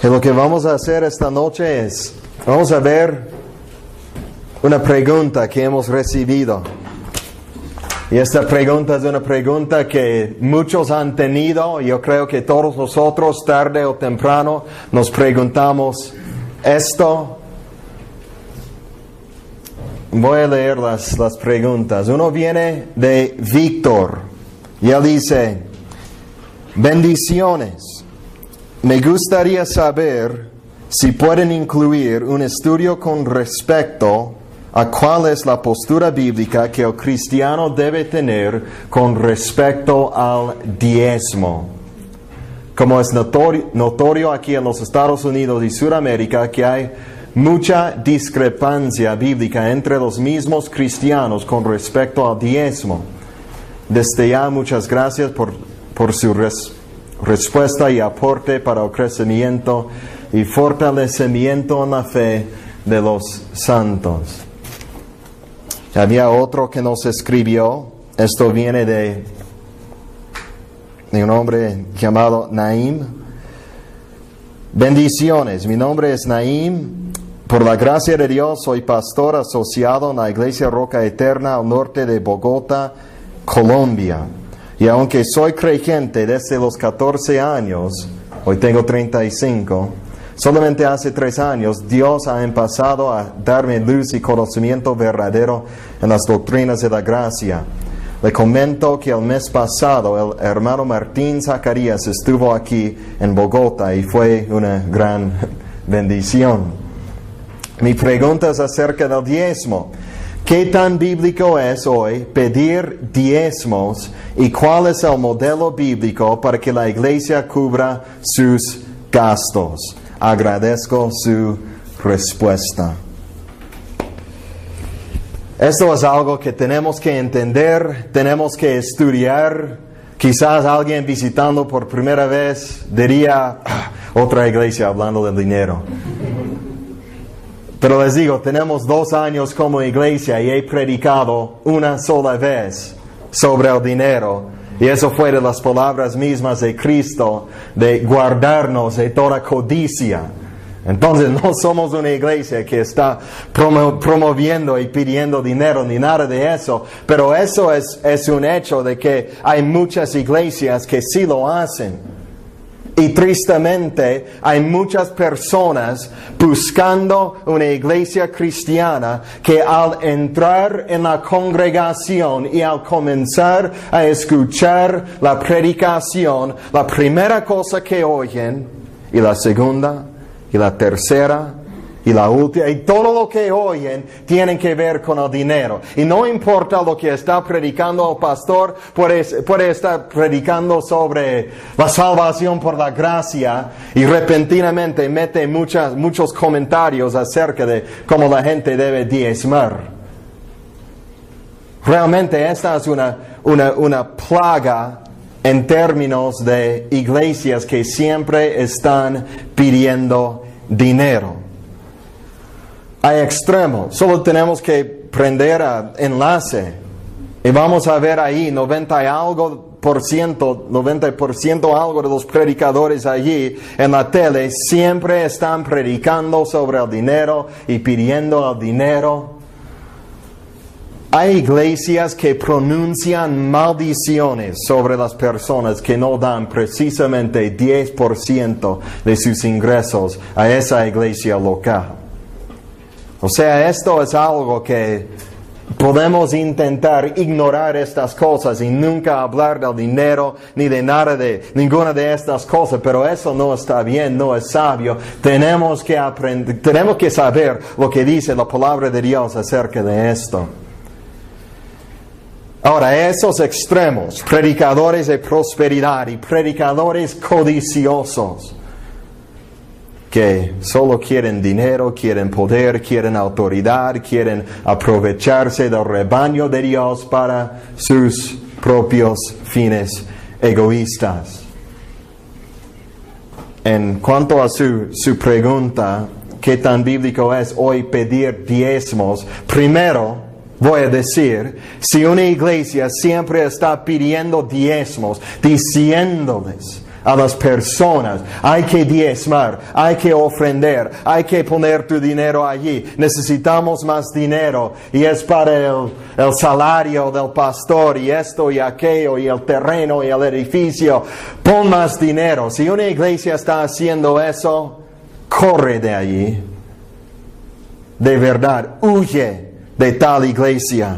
Y lo que vamos a hacer esta noche es, vamos a ver una pregunta que hemos recibido. Y esta pregunta es una pregunta que muchos han tenido. Yo creo que todos nosotros, tarde o temprano, nos preguntamos esto. Voy a leer las preguntas. Uno viene de Víctor y él dice: bendiciones. Me gustaría saber si pueden incluir un estudio con respecto a cuál es la postura bíblica que el cristiano debe tener con respecto al diezmo. Como es notorio aquí en los Estados Unidos y Sudamérica que hay mucha discrepancia bíblica entre los mismos cristianos con respecto al diezmo. Desde ya, muchas gracias por su respuesta y aporte para el crecimiento y fortalecimiento en la fe de los santos. Había otro que nos escribió. Esto viene de un hombre llamado Naim. Bendiciones, mi nombre es Naim. Por la gracia de Dios soy pastor asociado en la Iglesia Roca Eterna al norte de Bogotá, Colombia. Y aunque soy creyente desde los 14 años, hoy tengo 35, solamente hace 3 años Dios ha empezado a darme luz y conocimiento verdadero en las doctrinas de la gracia. Le comento que el mes pasado el hermano Martín Zacarías estuvo aquí en Bogotá y fue una gran bendición. Mi pregunta es acerca del diezmo. ¿Qué tan bíblico es hoy pedir diezmos y cuál es el modelo bíblico para que la iglesia cubra sus gastos? Agradezco su respuesta. Esto es algo que tenemos que entender, tenemos que estudiar. Quizás alguien visitando por primera vez diría: otra iglesia hablando del dinero. Pero les digo, tenemos 2 años como iglesia y he predicado una sola vez sobre el dinero. Y eso fue de las palabras mismas de Cristo, de guardarnos de toda codicia. Entonces no somos una iglesia que está promoviendo y pidiendo dinero ni nada de eso. Pero eso es un hecho de que hay muchas iglesias que sí lo hacen. Y tristemente hay muchas personas buscando una iglesia cristiana que al entrar en la congregación y al comenzar a escuchar la predicación, la primera cosa que oyen, y la segunda, y la tercera, y la última, y todo lo que oyen tienen que ver con el dinero. Y no importa lo que está predicando el pastor, puede estar predicando sobre la salvación por la gracia y repentinamente mete muchos comentarios acerca de cómo la gente debe diezmar. Realmente esta es una plaga en términos de iglesias que siempre están pidiendo dinero. Hay extremos, solo tenemos que prender a enlace y vamos a ver ahí 90% algo de los predicadores allí en la tele siempre están predicando sobre el dinero y pidiendo el dinero. Hay iglesias que pronuncian maldiciones sobre las personas que no dan precisamente 10% de sus ingresos a esa iglesia local. O sea, esto es algo que podemos intentar ignorar estas cosas y nunca hablar del dinero ni de ninguna de estas cosas, pero eso no está bien, no es sabio. Tenemos que aprender, tenemos que saber lo que dice la palabra de Dios acerca de esto. Ahora, esos extremos, predicadores de prosperidad y predicadores codiciosos, que solo quieren dinero, quieren poder, quieren autoridad, quieren aprovecharse del rebaño de Dios para sus propios fines egoístas. En cuanto a su pregunta, ¿qué tan bíblico es hoy pedir diezmos? Primero, voy a decir, si una iglesia siempre está pidiendo diezmos, diciéndoles a las personas. Hay que diezmar, hay que ofrendar, hay que poner tu dinero allí. Necesitamos más dinero y es para el salario del pastor y esto y aquello y el terreno y el edificio. Pon más dinero. Si una iglesia está haciendo eso, corre de allí. De verdad, huye de tal iglesia.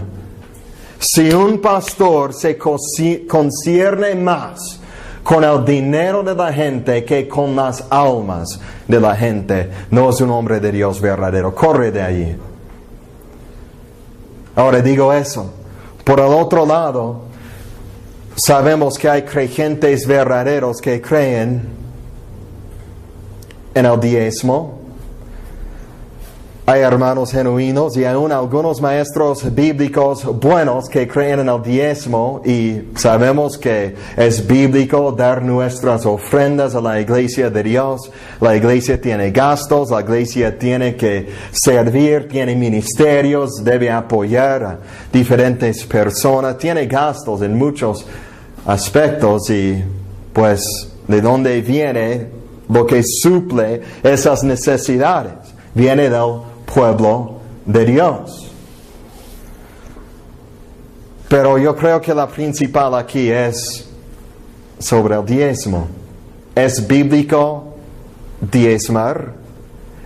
Si un pastor se concierne más con el dinero de la gente que con las almas de la gente, no es un hombre de Dios verdadero. Corre de allí. Ahora digo eso. Por el otro lado, sabemos que hay creyentes verdaderos que creen en el diezmo. Hay hermanos genuinos y aún algunos maestros bíblicos buenos que creen en el diezmo y sabemos que es bíblico dar nuestras ofrendas a la iglesia de Dios. La iglesia tiene gastos, la iglesia tiene que servir, tiene ministerios, debe apoyar a diferentes personas, tiene gastos en muchos aspectos y pues de dónde viene lo que suple esas necesidades. Viene del pueblo de Dios. Pero yo creo que la principal aquí es sobre el diezmo. ¿Es bíblico diezmar?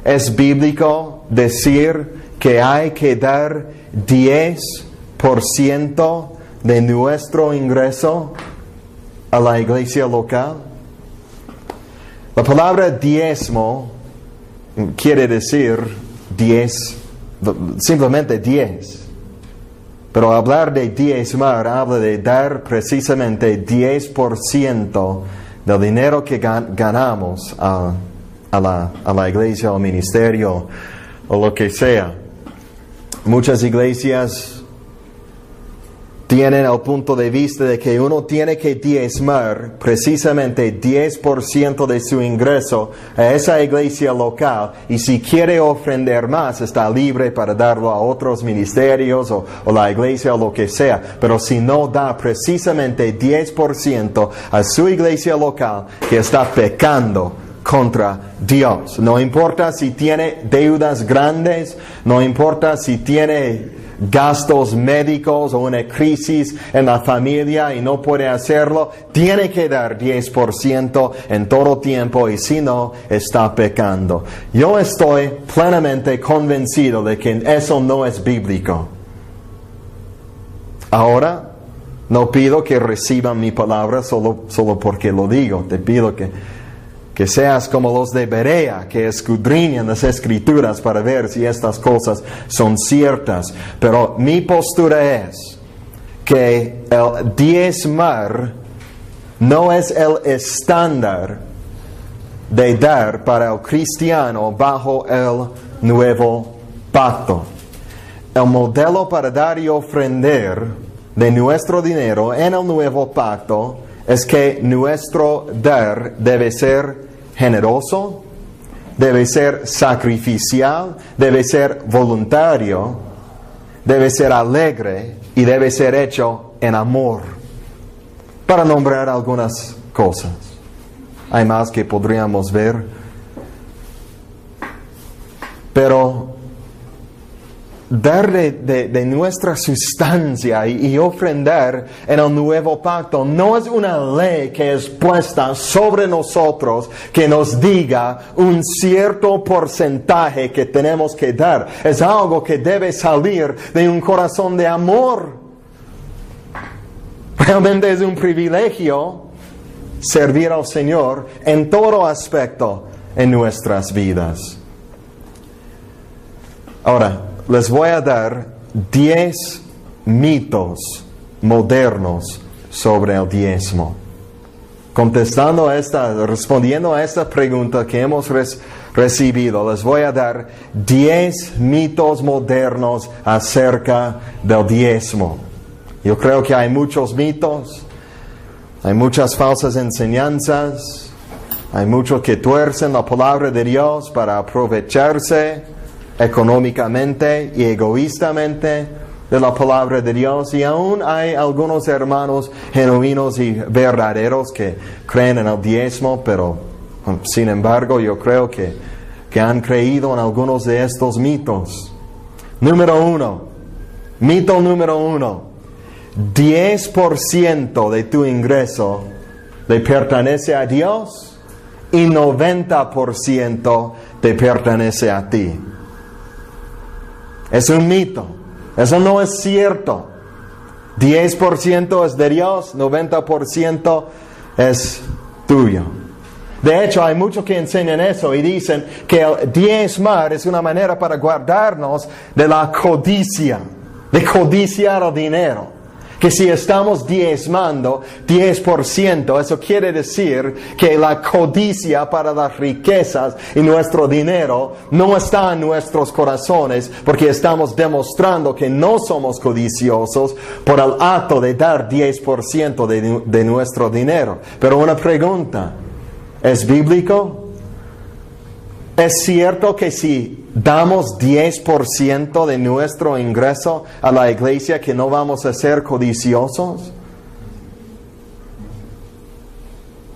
¿Es bíblico decir que hay que dar 10% de nuestro ingreso a la iglesia local? La palabra diezmo quiere decir 10, simplemente 10. Pero hablar de diezmar habla de dar precisamente 10% del dinero que ganamos a la iglesia, al ministerio o lo que sea. Muchas iglesias tienen el punto de vista de que uno tiene que diezmar precisamente 10% de su ingreso a esa iglesia local y si quiere ofrendar más está libre para darlo a otros ministerios o la iglesia o lo que sea, pero si no da precisamente 10% a su iglesia local que está pecando contra Dios. No importa si tiene deudas grandes, no importa si tiene gastos médicos o una crisis en la familia y no puede hacerlo, tiene que dar 10% en todo tiempo y si no, está pecando. Yo estoy plenamente convencido de que eso no es bíblico. Ahora, no pido que reciban mi palabra solo porque lo digo. Te pido que seas como los de Berea, que escudriñan las Escrituras para ver si estas cosas son ciertas. Pero mi postura es que el diezmar no es el estándar de dar para el cristiano bajo el nuevo pacto. El modelo para dar y ofrendar de nuestro dinero en el nuevo pacto es que nuestro dar debe ser generoso, debe ser sacrificial, debe ser voluntario, debe ser alegre y debe ser hecho en amor. Para nombrar algunas cosas. Hay más que podríamos ver. Pero dar de nuestra sustancia y ofrendar en el nuevo pacto no es una ley que es puesta sobre nosotros que nos diga un cierto porcentaje que tenemos que dar. Es algo que debe salir de un corazón de amor. Realmente es un privilegio servir al Señor en todo aspecto en nuestras vidas. Ahora, les voy a dar 10 mitos modernos sobre el diezmo. Respondiendo a esta pregunta que hemos recibido, les voy a dar 10 mitos modernos acerca del diezmo. Yo creo que hay muchos mitos, hay muchas falsas enseñanzas, hay muchos que tuercen la palabra de Dios para aprovecharse económicamente y egoístamente de la palabra de Dios, y aún hay algunos hermanos genuinos y verdaderos que creen en el diezmo, pero sin embargo yo creo que han creído en algunos de estos mitos. Mito número uno, 10% de tu ingreso le pertenece a Dios y 90% te pertenece a ti. Es un mito. Eso no es cierto. 10% es de Dios, 90% es tuyo. De hecho, hay muchos que enseñan eso y dicen que el diezmar es una manera para guardarnos de la codicia, de codiciar el dinero. Que si estamos diezmando 10%, eso quiere decir que la codicia para las riquezas y nuestro dinero no está en nuestros corazones, porque estamos demostrando que no somos codiciosos por el acto de dar 10% de nuestro dinero. Pero una pregunta, ¿es bíblico? ¿Es cierto que si damos 10% de nuestro ingreso a la iglesia que no vamos a ser codiciosos?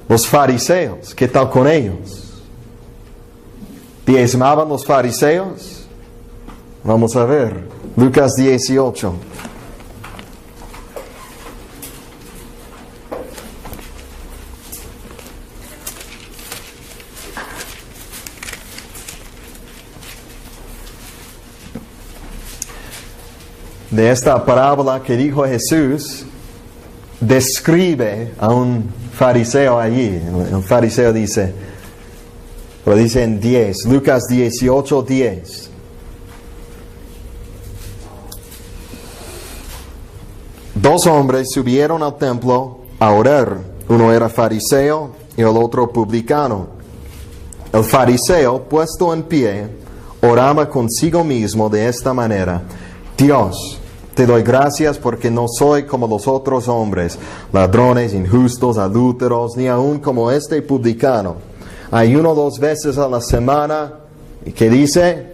Los fariseos, ¿qué tal con ellos? ¿Diezmaban los fariseos? Vamos a ver, Lucas 18. De esta parábola que dijo Jesús, describe a un fariseo allí. El fariseo dice, lo dice en 10, Lucas 18, 10. Dos hombres subieron al templo a orar. Uno era fariseo y el otro publicano. El fariseo, puesto en pie, oraba consigo mismo de esta manera: Dios, te doy gracias porque no soy como los otros hombres, ladrones, injustos, adúlteros, ni aun como este publicano. Ayuno 2 veces a la semana. ¿Y qué dice?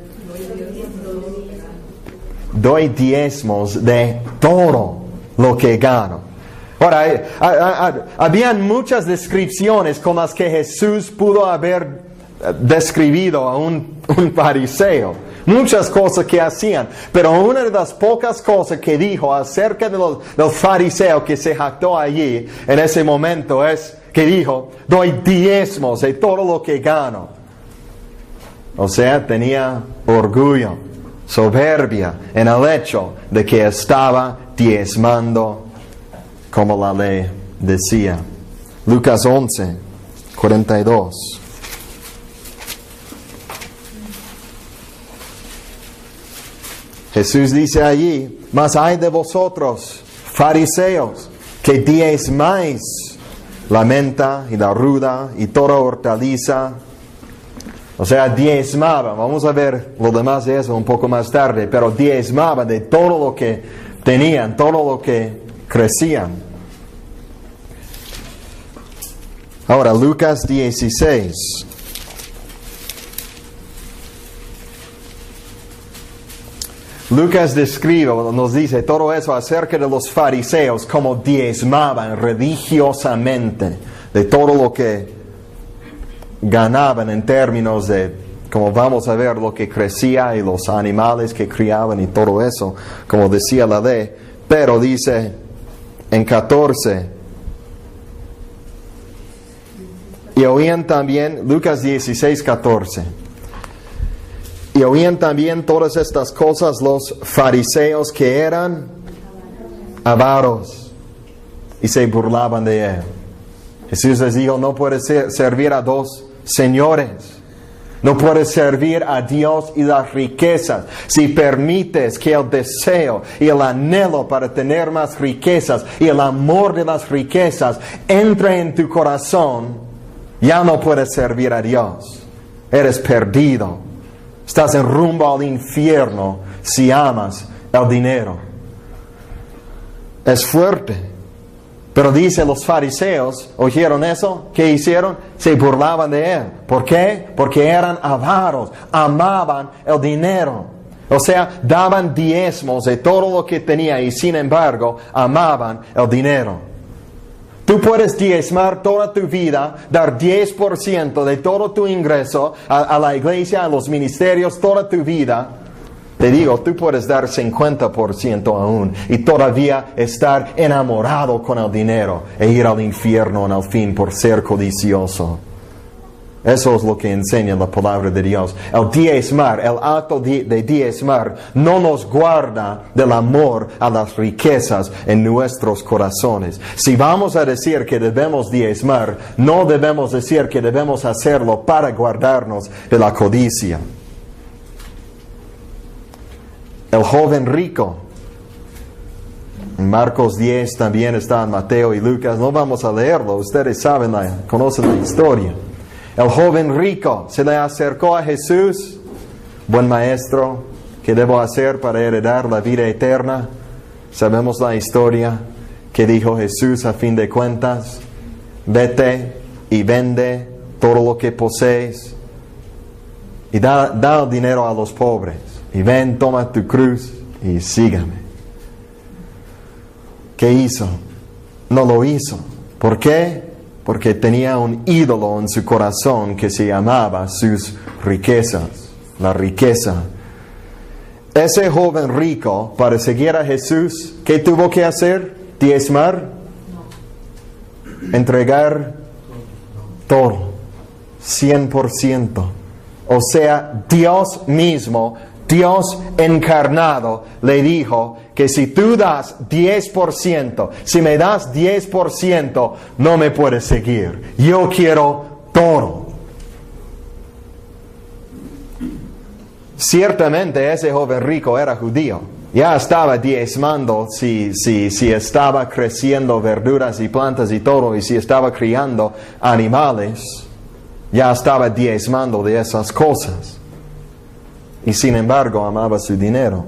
Doy diezmos de todo lo que gano. Ahora, habían muchas descripciones con las que Jesús pudo haber describido a un fariseo. Muchas cosas que hacían, pero una de las pocas cosas que dijo acerca del fariseo que se jactó allí en ese momento es que dijo: doy diezmos de todo lo que gano. O sea, tenía orgullo, soberbia en el hecho de que estaba diezmando como la ley decía. Lucas 11, 42. Jesús dice allí: mas hay de vosotros, fariseos, que diezmáis la menta y la ruda y toda hortaliza. O sea, diezmaban. Vamos a ver lo demás de eso un poco más tarde. Pero diezmaban de todo lo que tenían, todo lo que crecían. Ahora, Lucas 16. Lucas describe, nos dice todo eso acerca de los fariseos, como diezmaban religiosamente de todo lo que ganaban en términos de, como vamos a ver, lo que crecía y los animales que criaban y todo eso, como decía la ley. Pero dice en 14, y oían también, Lucas 16, 14. Y oían también todas estas cosas los fariseos que eran avaros y se burlaban de él. Jesús les dijo: no puedes servir a dos señores. No puedes servir a Dios y las riquezas. Si permites que el deseo y el anhelo para tener más riquezas y el amor de las riquezas entre en tu corazón, ya no puedes servir a Dios. Eres perdido. Estás en rumbo al infierno si amas el dinero. Es fuerte. Pero dice, los fariseos, ¿oyeron eso? ¿Qué hicieron? Se burlaban de él. ¿Por qué? Porque eran avaros, amaban el dinero. O sea, daban diezmos de todo lo que tenía y sin embargo amaban el dinero. Tú puedes diezmar toda tu vida, dar 10% de todo tu ingreso a la iglesia, a los ministerios, toda tu vida. Te digo, tú puedes dar 50% aún y todavía estar enamorado con el dinero e ir al infierno en el fin por ser codicioso. Eso es lo que enseña la palabra de Dios. El diezmar, el acto de diezmar, no nos guarda del amor a las riquezas en nuestros corazones. Si vamos a decir que debemos diezmar, no debemos decir que debemos hacerlo para guardarnos de la codicia. El joven rico, en Marcos 10 también está en Mateo y Lucas, no vamos a leerlo, ustedes saben, conocen la historia. El joven rico se le acercó a Jesús. Buen maestro, ¿qué debo hacer para heredar la vida eterna? Sabemos la historia que dijo Jesús a fin de cuentas. Vete y vende todo lo que posees y da el dinero a los pobres. Y ven, toma tu cruz y sígame. ¿Qué hizo? No lo hizo. ¿Por qué? Porque tenía un ídolo en su corazón que se llamaba sus riquezas, la riqueza. Ese joven rico, para seguir a Jesús, ¿qué tuvo que hacer? ¿Diezmar? Entregar todo, 100%. O sea, Dios mismo, Dios encarnado, le dijo que si tú das 10%, si me das 10%, no me puedes seguir. Yo quiero todo. Ciertamente ese joven rico era judío. Ya estaba diezmando si estaba creciendo verduras y plantas y todo, y si estaba criando animales, ya estaba diezmando de esas cosas. Y sin embargo amaba su dinero.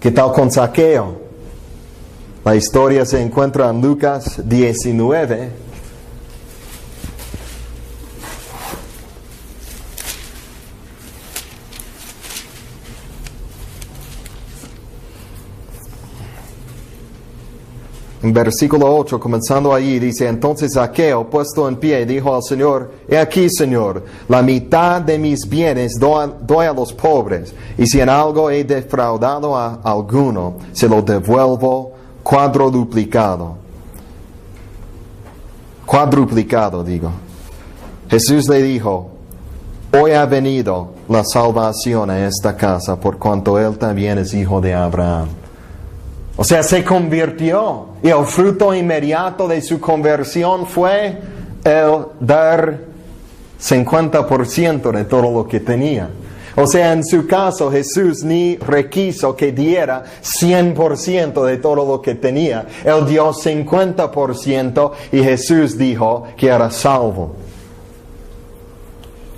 ¿Qué tal con Zaqueo? La historia se encuentra en Lucas 19. En versículo 8, comenzando allí, dice: entonces Zaqueo, puesto en pie, dijo al Señor: he aquí, Señor, la mitad de mis bienes doy a los pobres, y si en algo he defraudado a alguno, se lo devuelvo cuadruplicado. Cuadruplicado, digo. Jesús le dijo: hoy ha venido la salvación a esta casa, por cuanto él también es hijo de Abraham. O sea, se convirtió, y el fruto inmediato de su conversión fue el dar 50% de todo lo que tenía. O sea, en su caso, Jesús ni requiso que diera 100% de todo lo que tenía. Él dio 50% y Jesús dijo que era salvo.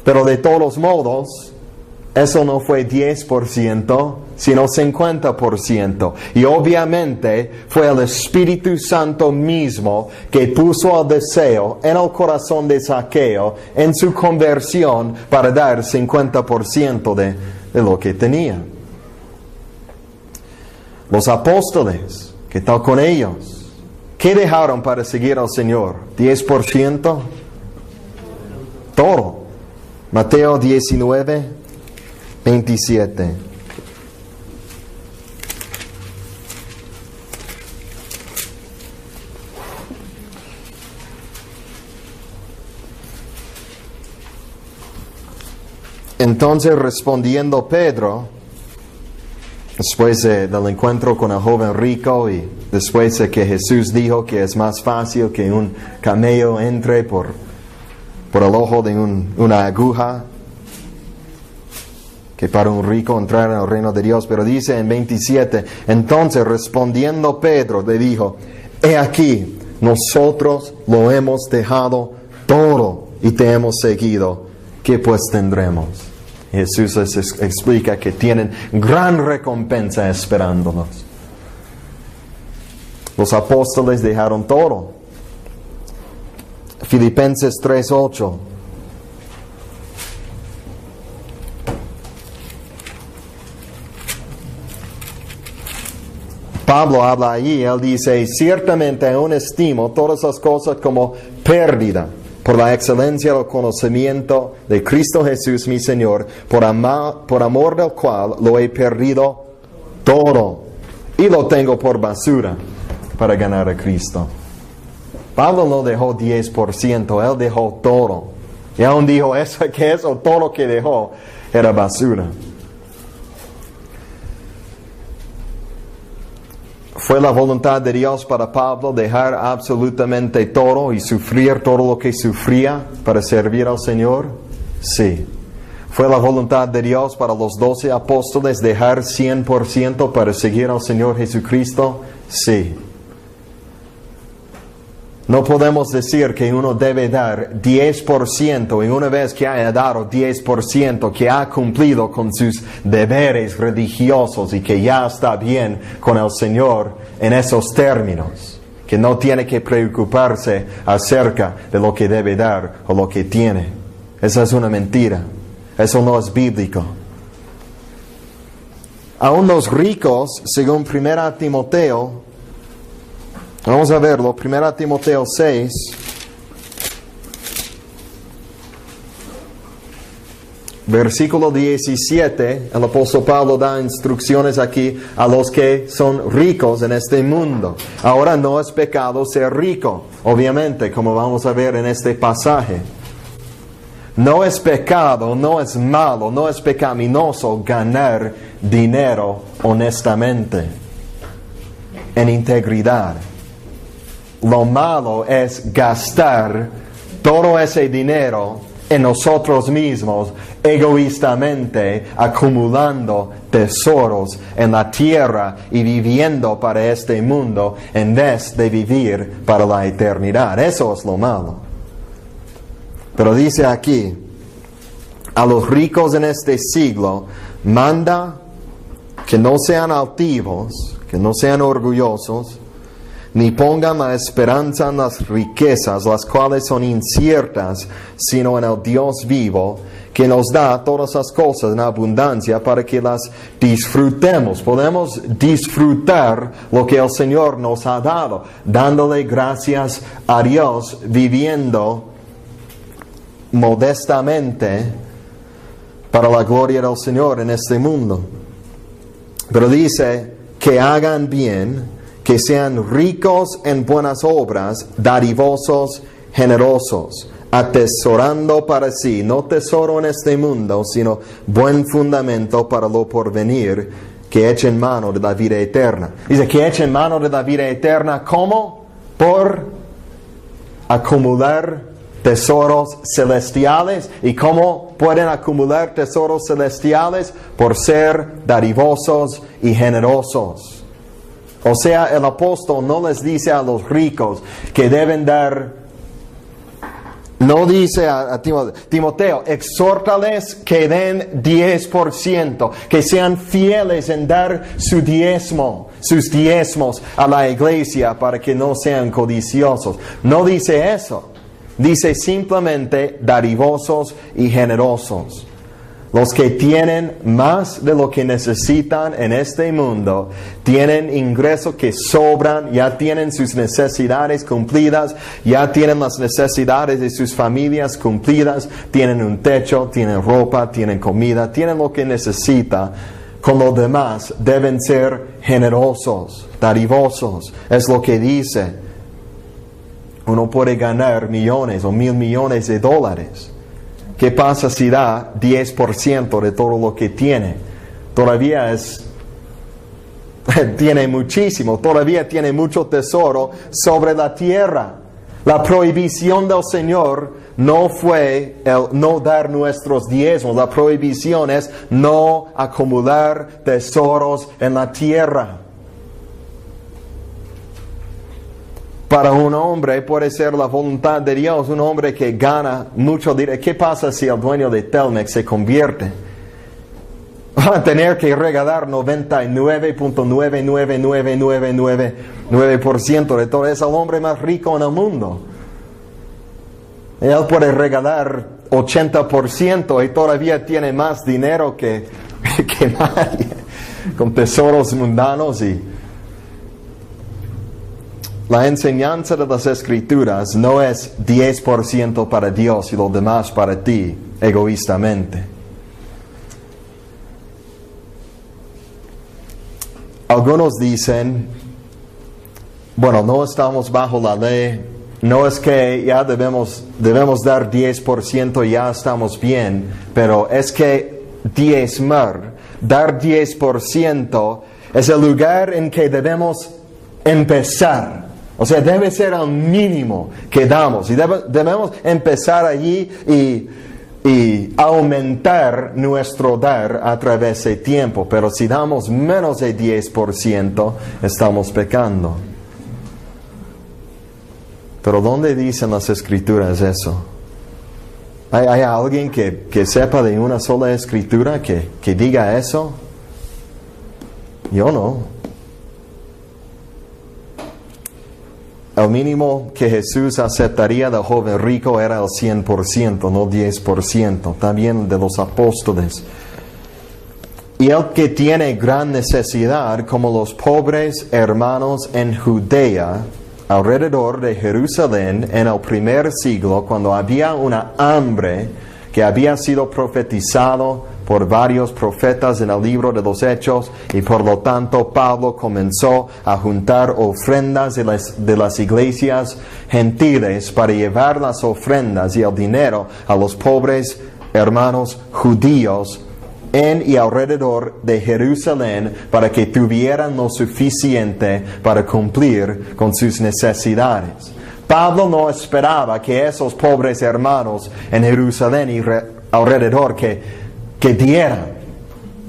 Pero de todos modos, eso no fue 10%, sino 50%. Y obviamente fue el Espíritu Santo mismo que puso el deseo en el corazón de Zaqueo, en su conversión, para dar 50% de lo que tenía. Los apóstoles, ¿qué tal con ellos? ¿Qué dejaron para seguir al Señor? ¿10%? Todo. Mateo 19. 27. Entonces respondiendo Pedro, después del encuentro con el joven rico y después de que Jesús dijo que es más fácil que un camello entre por el ojo de una aguja, que para un rico entrar en el reino de Dios. Pero dice en 27, entonces respondiendo Pedro le dijo: he aquí, nosotros lo hemos dejado todo y te hemos seguido. ¿Qué pues tendremos? Jesús les explica que tienen gran recompensa esperándolos. Los apóstoles dejaron todo. Filipenses 3:8. Pablo habla allí, él dice, ciertamente aún estimo todas las cosas como pérdida por la excelencia del conocimiento de Cristo Jesús mi Señor, por amor del cual lo he perdido todo y lo tengo por basura para ganar a Cristo. Pablo no dejó 10%, él dejó todo. Y aún dijo que eso, todo lo que dejó era basura. ¿Fue la voluntad de Dios para Pablo dejar absolutamente todo y sufrir todo lo que sufría para servir al Señor? Sí. ¿Fue la voluntad de Dios para los 12 apóstoles dejar 100% para seguir al Señor Jesucristo? Sí. No podemos decir que uno debe dar 10% y una vez que haya dado 10%, que ha cumplido con sus deberes religiosos y que ya está bien con el Señor en esos términos, que no tiene que preocuparse acerca de lo que debe dar o lo que tiene. Esa es una mentira. Eso no es bíblico. Aún los ricos, según 1 Timoteo, vamos a verlo, 1 Timoteo 6, versículo 17, el apóstol Pablo da instrucciones aquí a los que son ricos en este mundo. Ahora no es pecado ser rico, obviamente, como vamos a ver en este pasaje. No es pecado, no es malo, no es pecaminoso ganar dinero honestamente, en integridad. Lo malo es gastar todo ese dinero en nosotros mismos, egoístamente, acumulando tesoros en la tierra y viviendo para este mundo en vez de vivir para la eternidad. Eso es lo malo. Pero dice aquí, a los ricos en este siglo, manda que no sean altivos, que no sean orgullosos, ni pongan la esperanza en las riquezas, las cuales son inciertas, sino en el Dios vivo, que nos da todas las cosas en abundancia para que las disfrutemos. Podemos disfrutar lo que el Señor nos ha dado, dándole gracias a Dios, viviendo modestamente para la gloria del Señor en este mundo. Pero dice que hagan bien, que sean ricos en buenas obras, dadivosos, generosos, atesorando para sí, no tesoro en este mundo, sino buen fundamento para lo porvenir, que echen mano de la vida eterna. Dice que echen mano de la vida eterna, ¿cómo? Por acumular tesoros celestiales. ¿Y cómo pueden acumular tesoros celestiales? Por ser dadivosos y generosos. O sea, el apóstol no les dice a los ricos que deben dar, no dice a Timoteo, exhórtales que den 10%, que sean fieles en dar sus diezmos a la iglesia para que no sean codiciosos. No dice eso. Dice simplemente dadivosos y generosos. Los que tienen más de lo que necesitan en este mundo, tienen ingresos que sobran, ya tienen sus necesidades cumplidas, ya tienen las necesidades de sus familias cumplidas, tienen un techo, tienen ropa, tienen comida, tienen lo que necesitan. Con los demás deben ser generosos, dadivosos. Es lo que dice. Uno puede ganar millones o 1,000 millones de dólares. ¿Qué pasa si da 10% de todo lo que tiene? Todavía tiene muchísimo, todavía tiene mucho tesoro sobre la tierra. La prohibición del Señor no fue el no dar nuestros diezmos. La prohibición es no acumular tesoros en la tierra. Para un hombre puede ser la voluntad de Dios, un hombre que gana mucho dinero. ¿Qué pasa si el dueño de Telmex se convierte? Va a tener que regalar 99.99999% de todo. Es el hombre más rico en el mundo. Él puede regalar 80% y todavía tiene más dinero que nadie, con tesoros mundanos y la enseñanza de las Escrituras no es 10% para Dios y lo demás para ti, egoístamente. Algunos dicen, bueno, no estamos bajo la ley, no es que ya debemos dar 10%, ya estamos bien, pero es que dar 10% es el lugar en que debemos empezar. O sea, debe ser el mínimo que damos. Y debemos empezar allí y aumentar nuestro dar a través del tiempo. Pero si damos menos de 10%, estamos pecando. Pero ¿dónde dicen las Escrituras eso? ¿Hay alguien que sepa de una sola Escritura que diga eso? Yo no. El mínimo que Jesús aceptaría del joven rico era el 100%, no 10%. También de los apóstoles. Y el que tiene gran necesidad, como los pobres hermanos en Judea, alrededor de Jerusalén, en el primer siglo, cuando había una hambre que había sido profetizado por varios profetas en el libro de los Hechos, y por lo tanto Pablo comenzó a juntar ofrendas de las iglesias gentiles para llevar las ofrendas y el dinero a los pobres hermanos judíos en y alrededor de Jerusalén, para que tuvieran lo suficiente para cumplir con sus necesidades. Pablo no esperaba que esos pobres hermanos en Jerusalén y alrededor que dieran.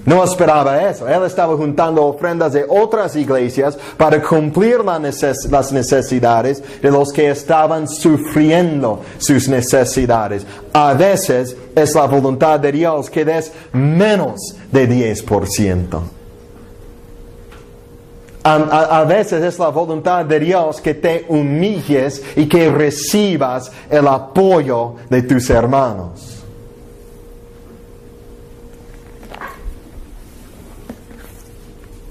No esperaba eso. Él estaba juntando ofrendas de otras iglesias para cumplir las necesidades de los que estaban sufriendo sus necesidades. A veces es la voluntad de Dios que des menos de 10%. A veces es la voluntad de Dios que te humilles y que recibas el apoyo de tus hermanos.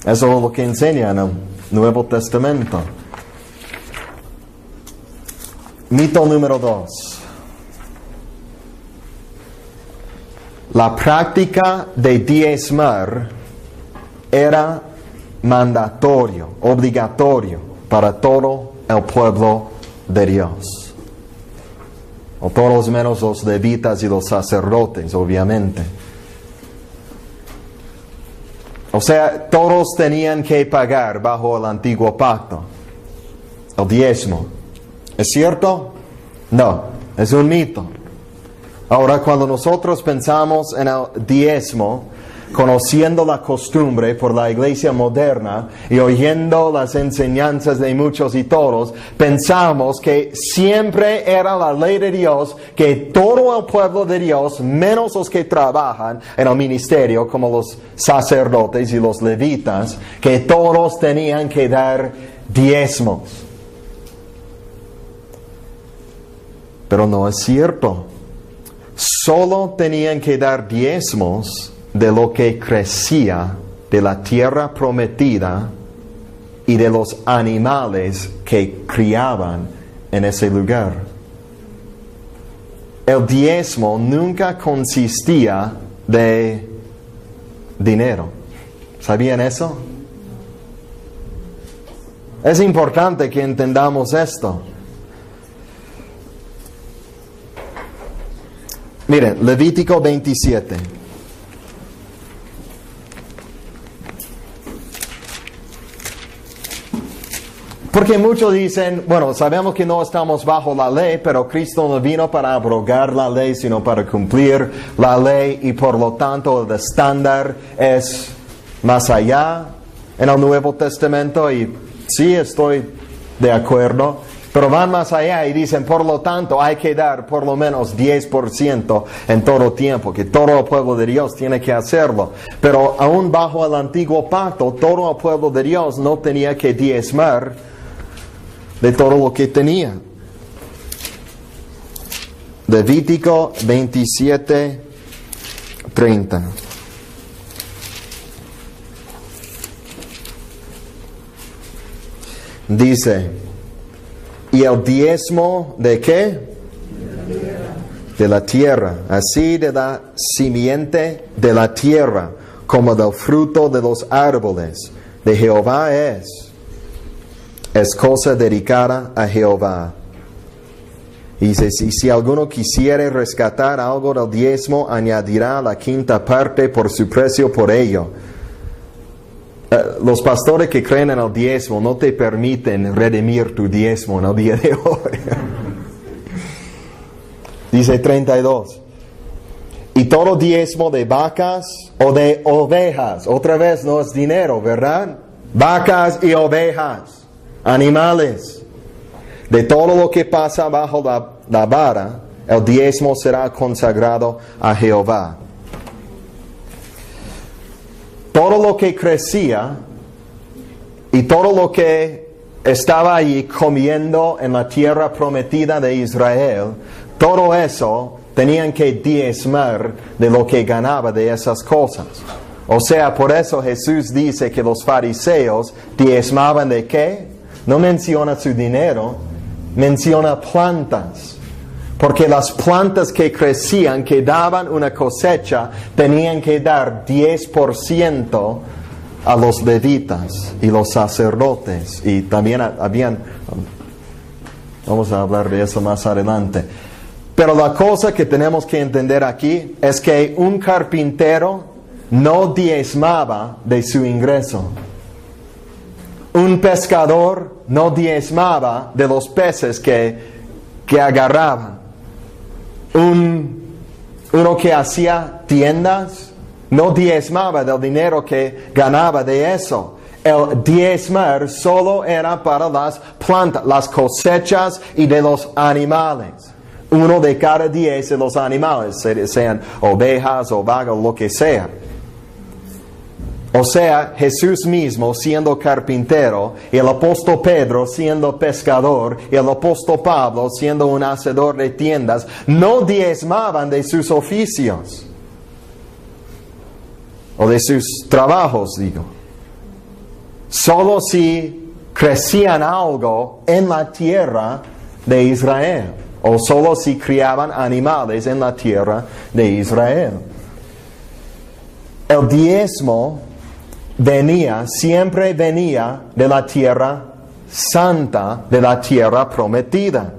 Eso es lo que enseña en el Nuevo Testamento. Mito número 2. La práctica de diezmar era mandatorio, obligatorio para todo el pueblo de Dios. O todos menos los levitas y los sacerdotes, obviamente. O sea, todos tenían que pagar bajo el antiguo pacto el diezmo. ¿Es cierto? No, es un mito. Ahora, cuando nosotros pensamos en el diezmo, conociendo la costumbre por la iglesia moderna y oyendo las enseñanzas de muchos y todos, pensamos que siempre era la ley de Dios que todo el pueblo de Dios, menos los que trabajan en el ministerio, como los sacerdotes y los levitas, que todos tenían que dar diezmos. Pero no es cierto. Solo tenían que dar diezmos de lo que crecía de la tierra prometida y de los animales que criaban en ese lugar. El diezmo nunca consistía de dinero. ¿Sabían eso? Es importante que entendamos esto. Miren, Levítico 27. Porque muchos dicen, bueno, sabemos que no estamos bajo la ley, pero Cristo no vino para abrogar la ley, sino para cumplir la ley, y por lo tanto el estándar es más allá en el Nuevo Testamento, y sí estoy de acuerdo, pero van más allá y dicen, por lo tanto hay que dar por lo menos 10% en todo tiempo, que todo el pueblo de Dios tiene que hacerlo. Pero aún bajo el antiguo pacto, todo el pueblo de Dios no tenía que diezmar de todo lo que tenía. Levítico 27:30. Dice, ¿Y el diezmo de qué? De la tierra, así de la simiente de la tierra, como del fruto de los árboles, de Jehová es cosa dedicada a Jehová. Y dice, si alguno quisiere rescatar algo del diezmo, añadirá la quinta parte por su precio por ello. Los pastores que creen en el diezmo no te permiten redimir tu diezmo en el día de hoy. Dice 32. Y todo diezmo de vacas o de ovejas, otra vez no es dinero, ¿verdad? Vacas y ovejas, animales. De todo lo que pasa bajo la vara, el diezmo será consagrado a Jehová. Todo lo que crecía y todo lo que estaba allí comiendo en la tierra prometida de Israel, todo eso tenían que diezmar de lo que ganaba de esas cosas. O sea, por eso Jesús dice que los fariseos diezmaban ¿de qué? No menciona su dinero, menciona plantas. Porque las plantas que crecían, que daban una cosecha, tenían que dar 10% a los levitas y los sacerdotes. Y también habían, vamos a hablar de eso más adelante. Pero la cosa que tenemos que entender aquí es que un carpintero no diezmaba de su ingreso. Un pescador no diezmaba de los peces que agarraba. Uno que hacía tiendas no diezmaba del dinero que ganaba de eso. El diezmar solo era para las plantas, las cosechas y de los animales. 1 de cada 10 de los animales, sean ovejas o vacas, lo que sea. O sea, Jesús mismo siendo carpintero, y el apóstol Pedro siendo pescador, y el apóstol Pablo siendo un hacedor de tiendas, no diezmaban de sus oficios, o de sus trabajos, digo. Solo si crecían algo en la tierra de Israel, o solo si criaban animales en la tierra de Israel. El diezmo siempre venía de la tierra santa, de la tierra prometida.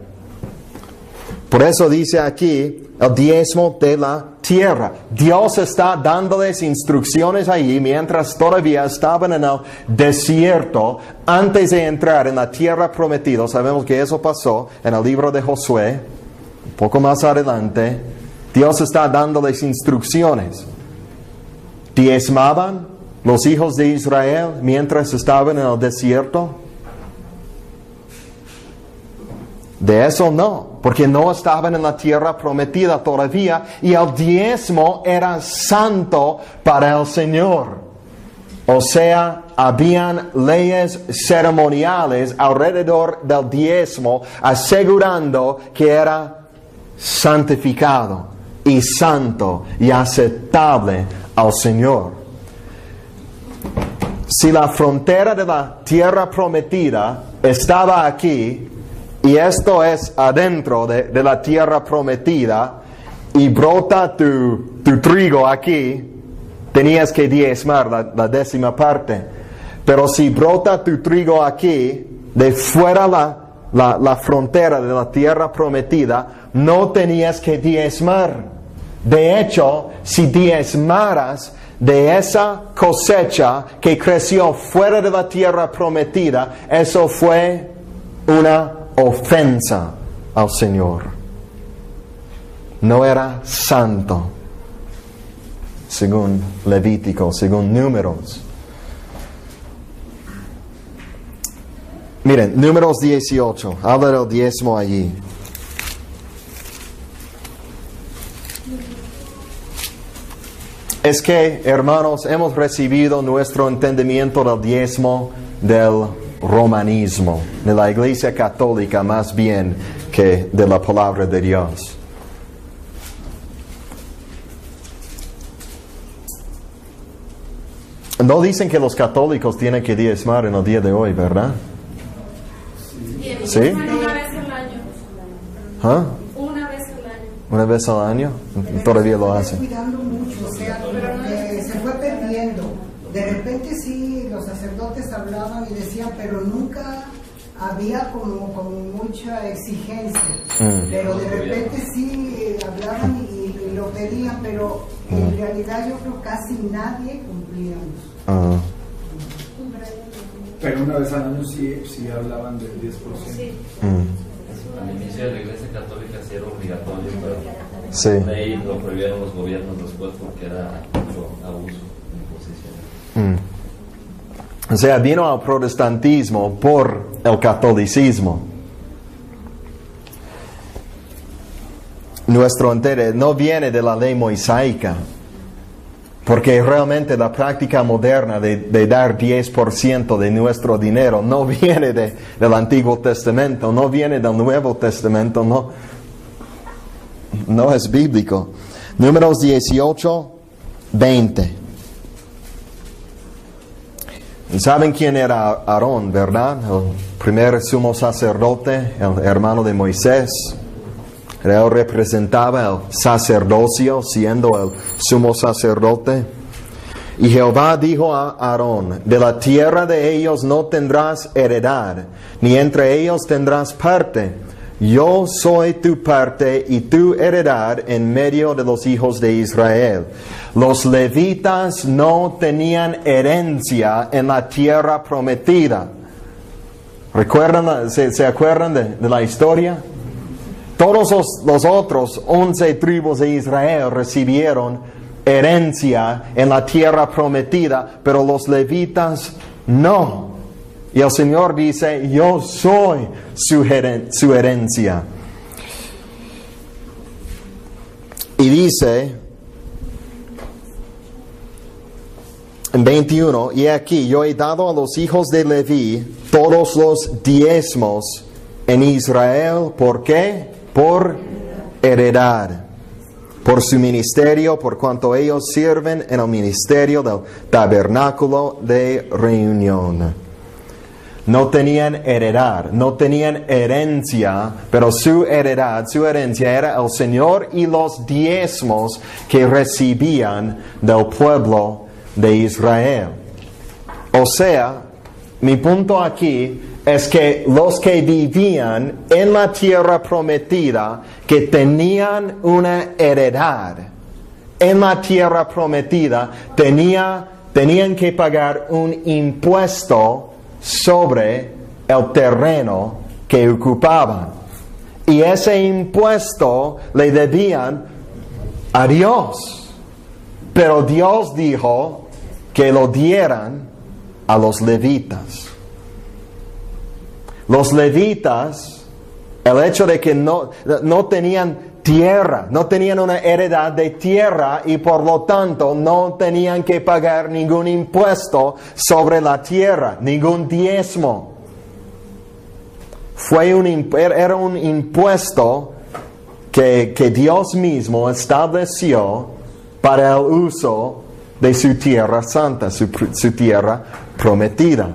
Por eso dice aquí, el diezmo de la tierra. Dios está dándoles instrucciones allí mientras todavía estaban en el desierto, antes de entrar en la tierra prometida. Sabemos que eso pasó en el libro de Josué, un poco más adelante. Dios está dándoles instrucciones. ¿Diezmaban los hijos de Israel mientras estaban en el desierto? De eso no, porque no estaban en la tierra prometida todavía, y el diezmo era santo para el Señor. O sea, habían leyes ceremoniales alrededor del diezmo, asegurando que era santificado y santo y aceptable al Señor. Si la frontera de la tierra prometida estaba aquí, y esto es adentro de la tierra prometida, y brota tu trigo aquí, tenías que diezmar la 10ª parte. Pero si brota tu trigo aquí, de fuera la frontera de la tierra prometida, no tenías que diezmar. De hecho, si diezmaras de esa cosecha que creció fuera de la tierra prometida, eso fue una ofensa al Señor. No era santo, según Levítico, según Números. Miren, Números 18, habla del diezmo allí. Es que, hermanos, hemos recibido nuestro entendimiento del diezmo del romanismo, de la Iglesia Católica más bien que de la palabra de Dios. No dicen que los católicos tienen que diezmar en el día de hoy, ¿verdad? ¿Sí? ¿Ah? Una vez al año. ¿Una vez al año? Todavía lo hacen. Cuidando mucho, o sea, se fue perdiendo. De repente sí, los sacerdotes hablaban y decían, pero nunca había como mucha exigencia. Pero de repente sí hablaban y lo pedían, pero en realidad yo creo casi nadie cumplíamos. Pero una vez al año sí hablaban del 10%. Sí. Al inicio de la Iglesia Católica sí era obligatorio, pero Sí. ahí lo prohibieron los gobiernos después porque era mucho abuso de posición. O sea, vino al protestantismo por el catolicismo. Nuestro interés no viene de la ley mosaica, porque realmente la práctica moderna de dar 10% de nuestro dinero no viene del Antiguo Testamento, no viene del Nuevo Testamento, no es bíblico. Números 18, 20. ¿Saben quién era Aarón, verdad? El primer sumo sacerdote, el hermano de Moisés. Él representaba el sacerdocio, siendo el sumo sacerdote. Y Jehová dijo a Aarón: de la tierra de ellos no tendrás heredad, ni entre ellos tendrás parte. Yo soy tu parte y tu heredad en medio de los hijos de Israel. Los levitas no tenían herencia en la tierra prometida. ¿Recuerdan? ¿Se acuerdan de la historia? Todos los otros 11 tribus de Israel recibieron herencia en la tierra prometida, pero los levitas no. Y el Señor dice: yo soy su herencia. Y dice en 21, y aquí yo he dado a los hijos de Leví todos los diezmos en Israel. ¿Por qué? Por heredad, por su ministerio, por cuanto ellos sirven en el ministerio del tabernáculo de reunión. No tenían heredad, no tenían herencia, pero su herencia era el Señor y los diezmos que recibían del pueblo de Israel. O sea, mi punto aquí es que los que vivían en la tierra prometida, que tenían una heredad en la tierra prometida, tenían que pagar un impuesto sobre el terreno que ocupaban. Y ese impuesto le debían a Dios. Pero Dios dijo que lo dieran a los levitas. Los levitas, el hecho de que no tenían tierra, no tenían una heredad de tierra y por lo tanto no tenían que pagar ningún impuesto sobre la tierra, ningún diezmo. Era un impuesto que Dios mismo estableció para el uso de su tierra santa, su tierra prometida.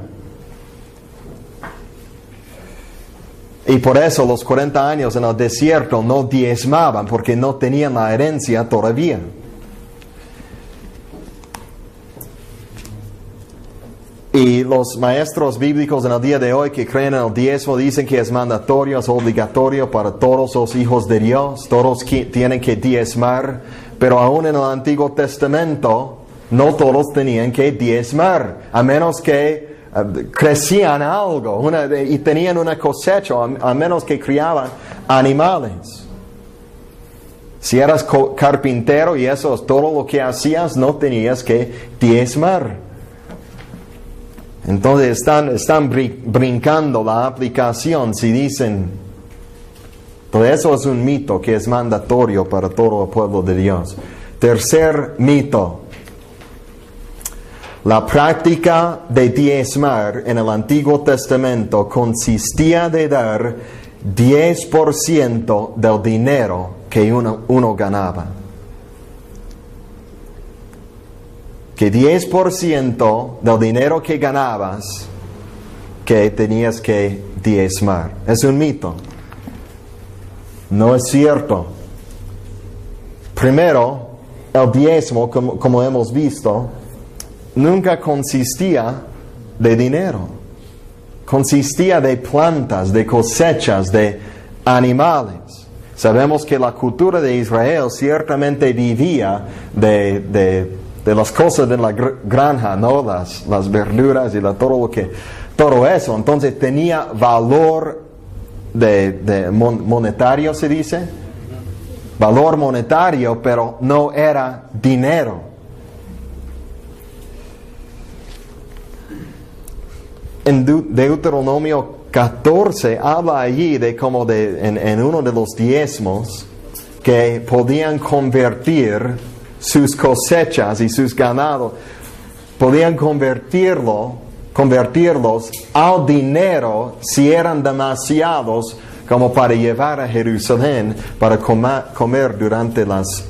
Y por eso los 40 años en el desierto no diezmaban, porque no tenían la herencia todavía. Y los maestros bíblicos en el día de hoy que creen en el diezmo dicen que es mandatorio, es obligatorio para todos los hijos de Dios. Todos tienen que diezmar, pero aún en el Antiguo Testamento no todos tenían que diezmar, a menos que crecían algo y tenían una cosecha, a menos que criaban animales. Si eras carpintero y eso es todo lo que hacías, no tenías que diezmar. Entonces están brincando la aplicación si dicen, todo eso es un mito que es mandatorio para todo el pueblo de Dios. Tercer mito. La práctica de diezmar en el Antiguo Testamento consistía de dar 10% del dinero que uno ganaba. Que 10% del dinero que ganabas, que tenías que diezmar. Es un mito. No es cierto. Primero, el diezmo, como hemos visto, nunca consistía de dinero. Consistía de plantas, de cosechas, de animales. Sabemos que la cultura de Israel ciertamente vivía de las cosas de la granja, ¿no? Las verduras y todo eso. Entonces tenía valor monetario, se dice. Valor monetario, pero no era dinero. En Deuteronomio 14 habla allí de como en uno de los diezmos que podían convertir sus cosechas y sus ganados, podían convertirlos al dinero si eran demasiados como para llevar a Jerusalén para comer durante las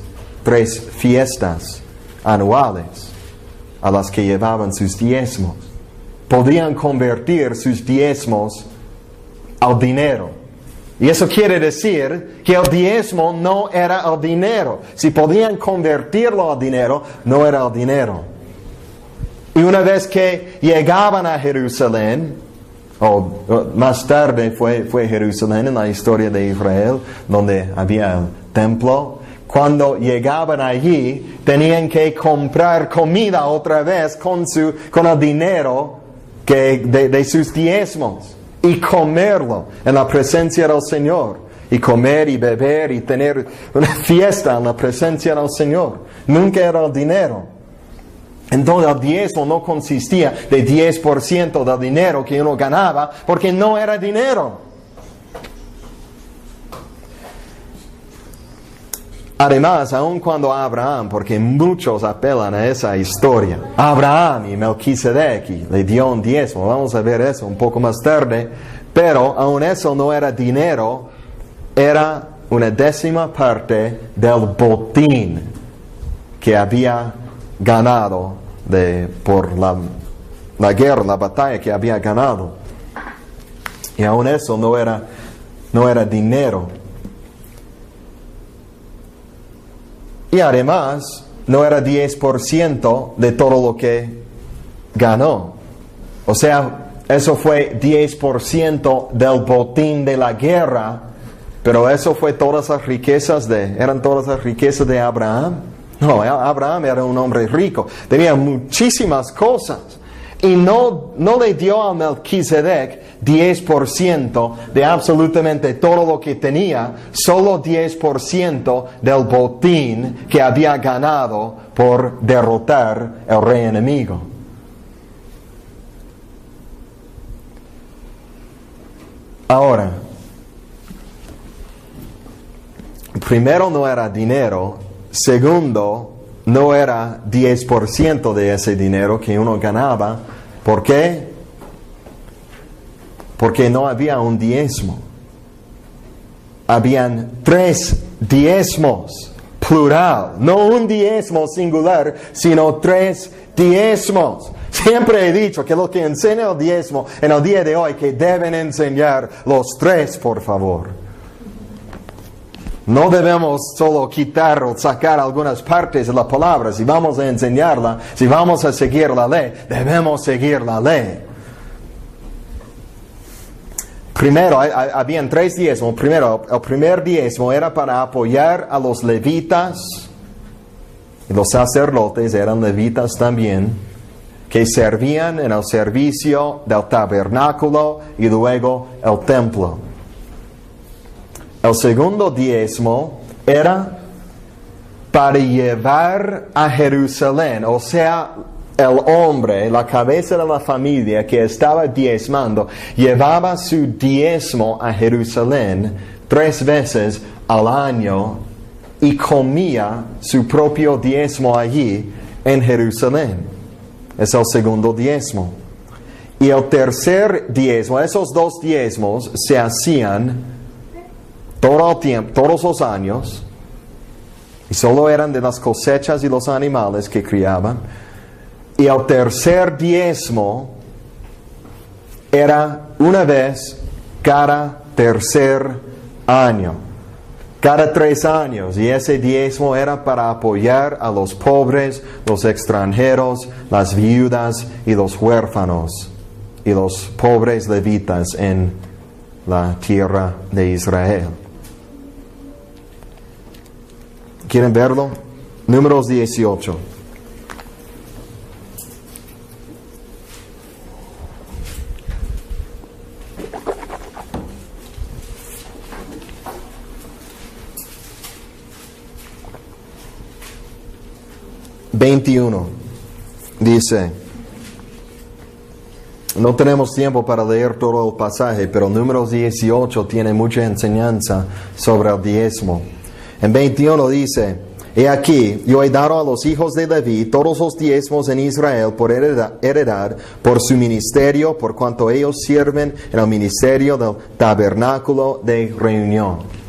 3 fiestas anuales a las que llevaban sus diezmos. Podían convertir sus diezmos al dinero. Y eso quiere decir que el diezmo no era el dinero. Si podían convertirlo al dinero, no era el dinero. Y una vez que llegaban a Jerusalén, o más tarde fue Jerusalén en la historia de Israel, donde había el templo. Cuando llegaban allí, tenían que comprar comida otra vez con el dinero de sus diezmos y comerlo en la presencia del Señor. Y comer y beber y tener una fiesta en la presencia del Señor. Nunca era el dinero. Entonces el diezmo no consistía de 10% del dinero que uno ganaba, porque no era dinero. Además, aun cuando Abraham, porque muchos apelan a esa historia, Abraham y Melquisedec le dio un diezmo, vamos a ver eso un poco más tarde, pero aun eso no era dinero, era una 10ª parte del botín que había ganado por la guerra, la batalla que había ganado. Y aún eso no era dinero. Y además, no era 10% de todo lo que ganó. O sea, eso fue 10% del botín de la guerra, pero eso fue todas las riquezas ¿eran todas las riquezas de Abraham? No, Abraham era un hombre rico, tenía muchísimas cosas. Y no le dio a Melquisedec 10% de absolutamente todo lo que tenía, solo 10% del botín que había ganado por derrotar al rey enemigo. Ahora, primero no era dinero. Segundo, no era 10% de ese dinero que uno ganaba. ¿Por qué? Porque no había un diezmo. Habían 3 diezmos, plural. No un diezmo singular, sino 3 diezmos. Siempre he dicho que lo que enseña el diezmo en el día de hoy, que deben enseñar los 3, por favor. No debemos solo quitar o sacar algunas partes de la palabra. Si vamos a enseñarla, si vamos a seguir la ley, debemos seguir la ley. Primero, habían 3 diezmos. Primero, el primer diezmo era para apoyar a los levitas. Y los sacerdotes eran levitas también, que servían en el servicio del tabernáculo y luego el templo. El segundo diezmo era para llevar a Jerusalén, o sea, el hombre, la cabeza de la familia que estaba diezmando, llevaba su diezmo a Jerusalén 3 veces al año y comía su propio diezmo allí en Jerusalén. Es el segundo diezmo. Y el tercer diezmo, esos 2 diezmos se hacían todo el tiempo, todos los años, y solo eran de las cosechas y los animales que criaban. Y el tercer diezmo era una vez cada tercer año. cada 3 años, y ese diezmo era para apoyar a los pobres, los extranjeros, las viudas y los huérfanos y los pobres levitas en la tierra de Israel. ¿Quieren verlo? Números 18. Dice, no tenemos tiempo para leer todo el pasaje, pero Números 18 tiene mucha enseñanza sobre el diezmo. En 21 dice, he aquí, yo he dado a los hijos de Leví todos los diezmos en Israel por heredad, por su ministerio, por cuanto ellos sirven en el ministerio del tabernáculo de reunión.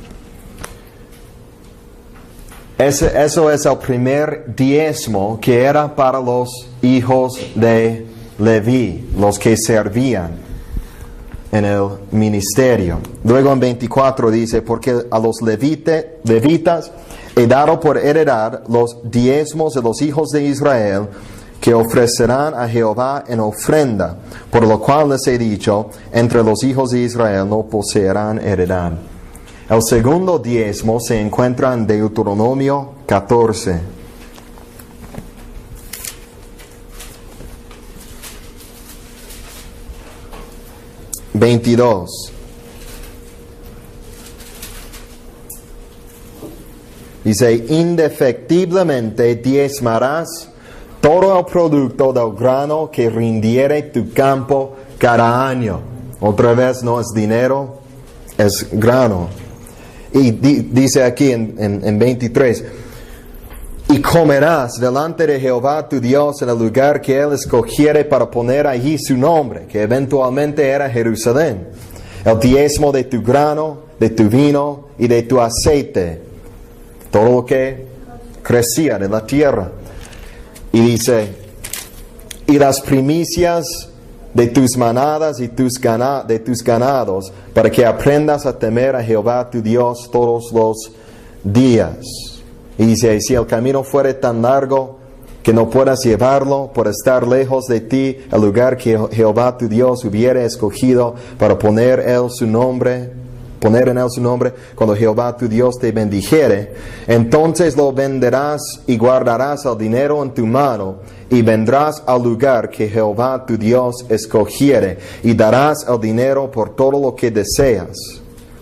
Eso es el primer diezmo que era para los hijos de Leví, los que servían en el ministerio. Luego en 24 dice, porque a los levitas he dado por heredad los diezmos de los hijos de Israel, que ofrecerán a Jehová en ofrenda, por lo cual les he dicho, entre los hijos de Israel no poseerán heredad. El segundo diezmo se encuentra en Deuteronomio 14. Dice, indefectiblemente diezmarás todo el producto del grano que rindiere tu campo cada año. Otra vez no es dinero, es grano. Y dice aquí en 23, y comerás delante de Jehová tu Dios en el lugar que Él escogiere para poner allí su nombre, que eventualmente era Jerusalén. El diezmo de tu grano, de tu vino y de tu aceite, todo lo que crecía de la tierra. Y dice, y las primicias de tus manadas y de tus ganados, para que aprendas a temer a Jehová tu Dios todos los días. Y dice, si el camino fuere tan largo que no puedas llevarlo, por estar lejos de ti, el lugar que Jehová tu Dios hubiere escogido para poner en él su nombre, cuando Jehová tu Dios te bendijere, entonces lo venderás y guardarás el dinero en tu mano, y vendrás al lugar que Jehová tu Dios escogiere, y darás el dinero por todo lo que deseas,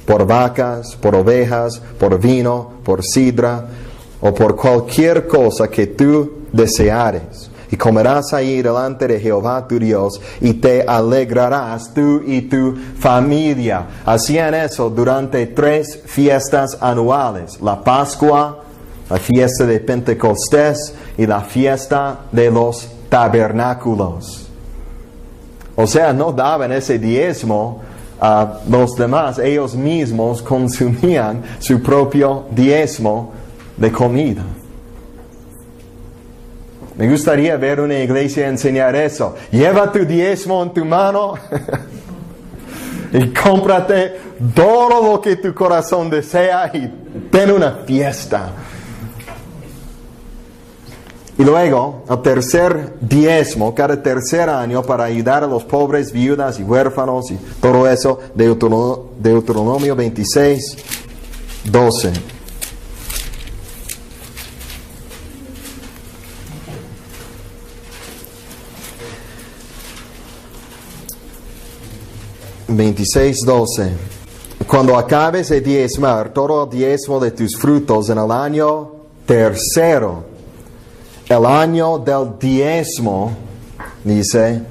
por vacas, por ovejas, por vino, por sidra, o por cualquier cosa que tú deseares. Y comerás ahí delante de Jehová tu Dios, y te alegrarás tú y tu familia. Hacían eso durante 3 fiestas anuales: la Pascua, la fiesta de Pentecostés y la fiesta de los tabernáculos. O sea, no daban ese diezmo a los demás, ellos mismos consumían su propio diezmo de comida. Me gustaría ver una iglesia enseñar eso. Lleva tu diezmo en tu mano y cómprate todo lo que tu corazón desea y ten una fiesta. Y luego, el tercer diezmo, cada tercer año, para ayudar a los pobres, viudas y huérfanos y todo eso, Deuteronomio 26, 12. Cuando acabes de diezmar todo el diezmo de tus frutos en el año tercero, el año del diezmo, dice,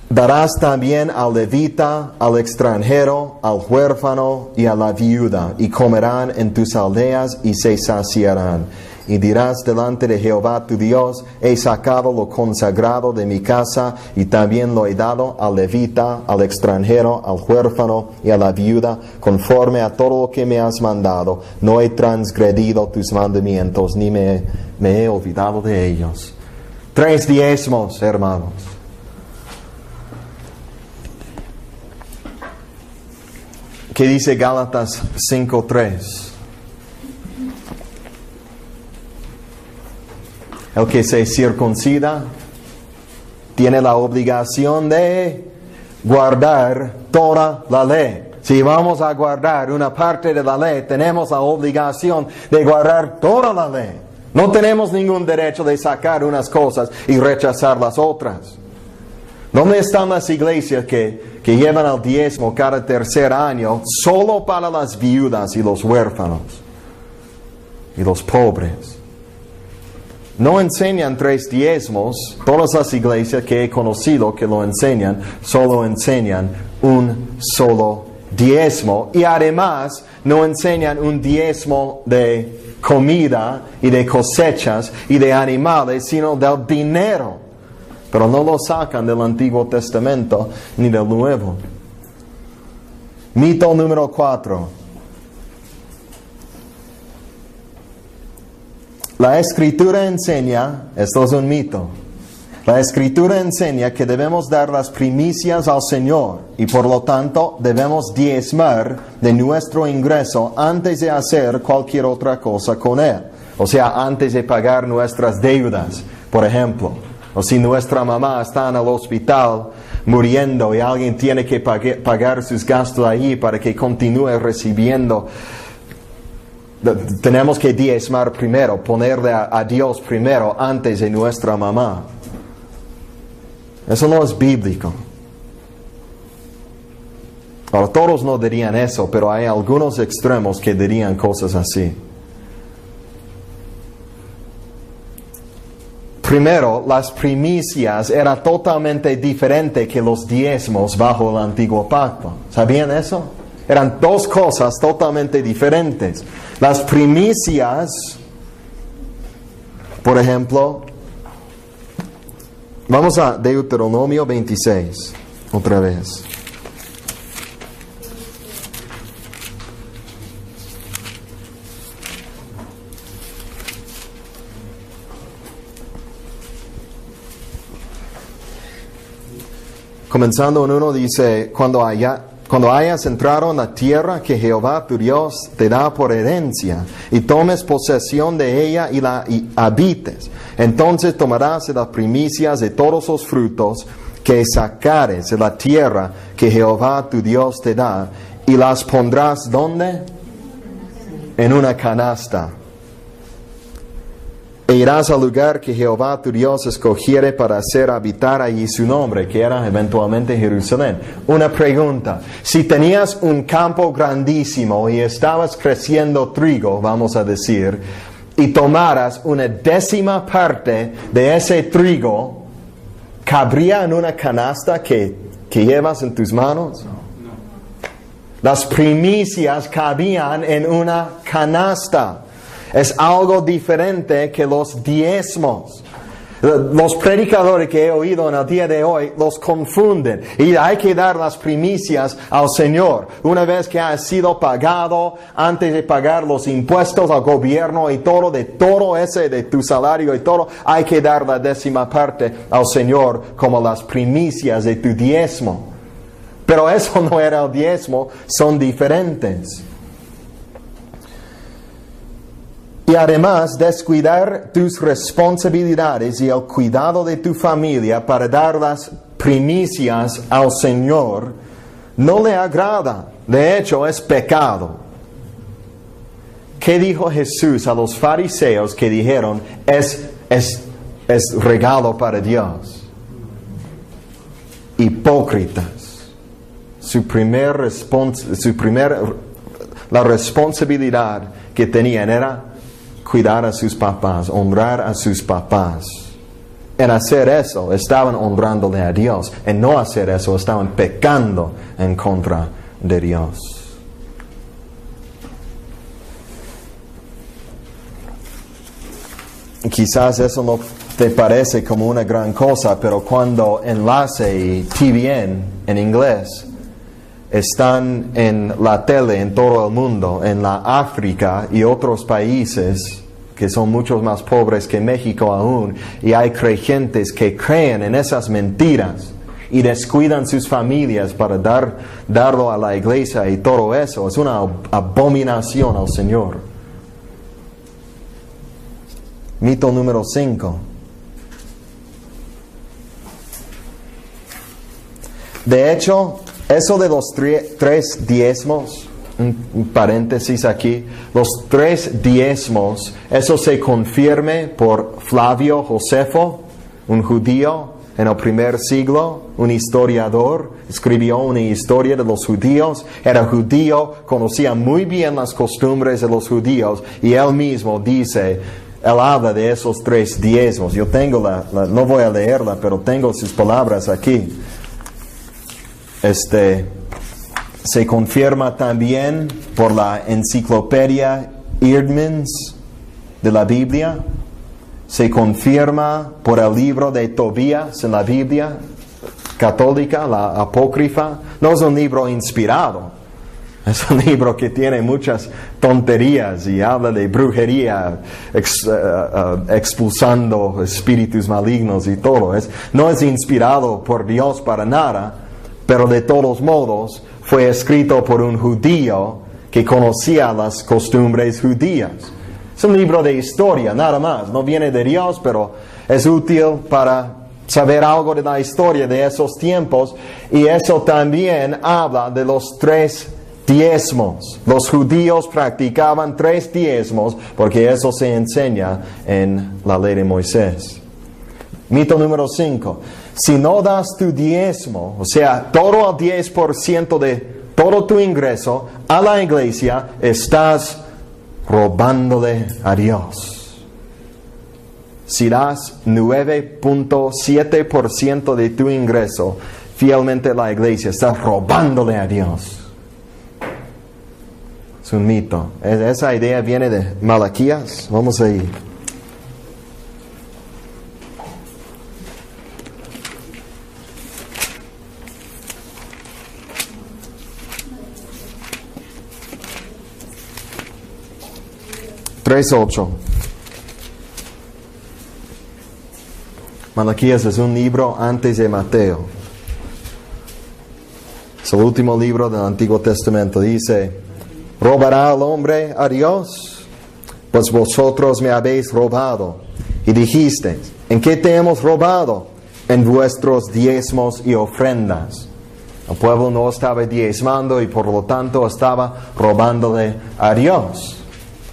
darás también al levita, al extranjero, al huérfano y a la viuda, y comerán en tus aldeas y se saciarán. Y dirás delante de Jehová tu Dios, he sacado lo consagrado de mi casa, y también lo he dado al levita, al extranjero, al huérfano y a la viuda, conforme a todo lo que me has mandado. No he transgredido tus mandamientos, ni me he olvidado de ellos. 3 diezmos, hermanos. ¿Qué dice Gálatas 5:3? El que se circuncida tiene la obligación de guardar toda la ley. Si vamos a guardar una parte de la ley, tenemos la obligación de guardar toda la ley. No tenemos ningún derecho de sacar unas cosas y rechazar las otras. ¿Dónde están las iglesias que llevan el diezmo cada tercer año solo para las viudas y los huérfanos y los pobres? No enseñan 3 diezmos. Todas las iglesias que he conocido que lo enseñan, solo enseñan un solo diezmo. Y además no enseñan un diezmo de comida y de cosechas y de animales, sino del dinero. Pero no lo sacan del Antiguo Testamento ni del Nuevo. Mito número 4. La Escritura enseña, esto es un mito, la Escritura enseña que debemos dar las primicias al Señor y por lo tanto debemos diezmar de nuestro ingreso antes de hacer cualquier otra cosa con él. O sea, antes de pagar nuestras deudas, por ejemplo. O si nuestra mamá está en el hospital muriendo y alguien tiene que pagar sus gastos allí para que continúe recibiendo. Tenemos que diezmar primero, ponerle a Dios primero antes de nuestra mamá. Eso no es bíblico. Ahora, todos no dirían eso, pero hay algunos extremos que dirían cosas así. Primero, las primicias eran totalmente diferentes que los diezmos bajo el antiguo pacto. ¿Sabían eso? Eran 2 cosas totalmente diferentes. Las primicias, por ejemplo, vamos a Deuteronomio 26, otra vez. Comenzando en 1 dice, cuando hayas entrado en la tierra que Jehová tu Dios te da por herencia, y tomes posesión de ella y la habites, entonces tomarás de las primicias de todos los frutos que sacares de la tierra que Jehová tu Dios te da, y las pondrás ¿dónde? En una canasta. E irás al lugar que Jehová tu Dios escogiere para hacer habitar allí su nombre, que era eventualmente Jerusalén. Una pregunta: si tenías un campo grandísimo y estabas creciendo trigo, vamos a decir, y tomaras una 10ª parte de ese trigo, ¿cabría en una canasta que llevas en tus manos? No. Las primicias cabían en una canasta. Es algo diferente que los diezmos. Los predicadores que he oído en el día de hoy los confunden. Y hay que dar las primicias al Señor. Una vez que ha sido pagado, antes de pagar los impuestos al gobierno y todo, de todo ese, de tu salario y todo, hay que dar la 10ª parte al Señor como las primicias de tu diezmo. Pero eso no era el diezmo, son diferentes. Y además, descuidar tus responsabilidades y el cuidado de tu familia para dar las primicias al Señor no le agrada. De hecho, es pecado. ¿Qué dijo Jesús a los fariseos que dijeron, es regalo para Dios? Hipócritas. La responsabilidad que tenían era cuidar a sus papás, honrar a sus papás. En hacer eso, estaban honrándole a Dios. En no hacer eso, estaban pecando en contra de Dios. Quizás eso no te parece como una gran cosa, pero cuando Enlace y TVN en inglés están en la tele en todo el mundo, en la África y otros países que son mucho más pobres que México aún, y hay creyentes que creen en esas mentiras y descuidan sus familias para darlo a la iglesia y todo eso, es una abominación al Señor. Mito número 5. De hecho, eso de los 3 diezmos, un paréntesis aquí, los 3 diezmos, eso se confirme por Flavio Josefo, un judío en el primer siglo, un historiador, escribió una historia de los judíos, era judío, conocía muy bien las costumbres de los judíos, y él mismo dice, él habla de esos 3 diezmos. Yo tengo no voy a leerla, pero tengo sus palabras aquí. Se confirma también por la enciclopedia Eerdmans de la Biblia. Se confirma por el libro de Tobías en la Biblia católica, la apócrifa. No es un libro inspirado. Es un libro que tiene muchas tonterías y habla de brujería, expulsando espíritus malignos y todo. No es inspirado por Dios para nada, pero de todos modos fue escrito por un judío que conocía las costumbres judías. Es un libro de historia, nada más. No viene de Dios, pero es útil para saber algo de la historia de esos tiempos. Y eso también habla de los 3 diezmos. Los judíos practicaban 3 diezmos porque eso se enseña en la ley de Moisés. Mito número 5. Si no das tu diezmo, o sea, todo el 10% de todo tu ingreso a la iglesia, estás robándole a Dios. Si das 9.7% de tu ingreso fielmente a la iglesia, estás robándole a Dios. Es un mito. Esa idea viene de Malaquías. Vamos a ir. Malaquías es un libro antes de Mateo. Es el último libro del Antiguo Testamento. Dice: ¿robará el hombre a Dios? Pues vosotros me habéis robado. Y dijisteis: ¿en qué te hemos robado? En vuestros diezmos y ofrendas. El pueblo no estaba diezmando y por lo tanto estaba robándole a Dios.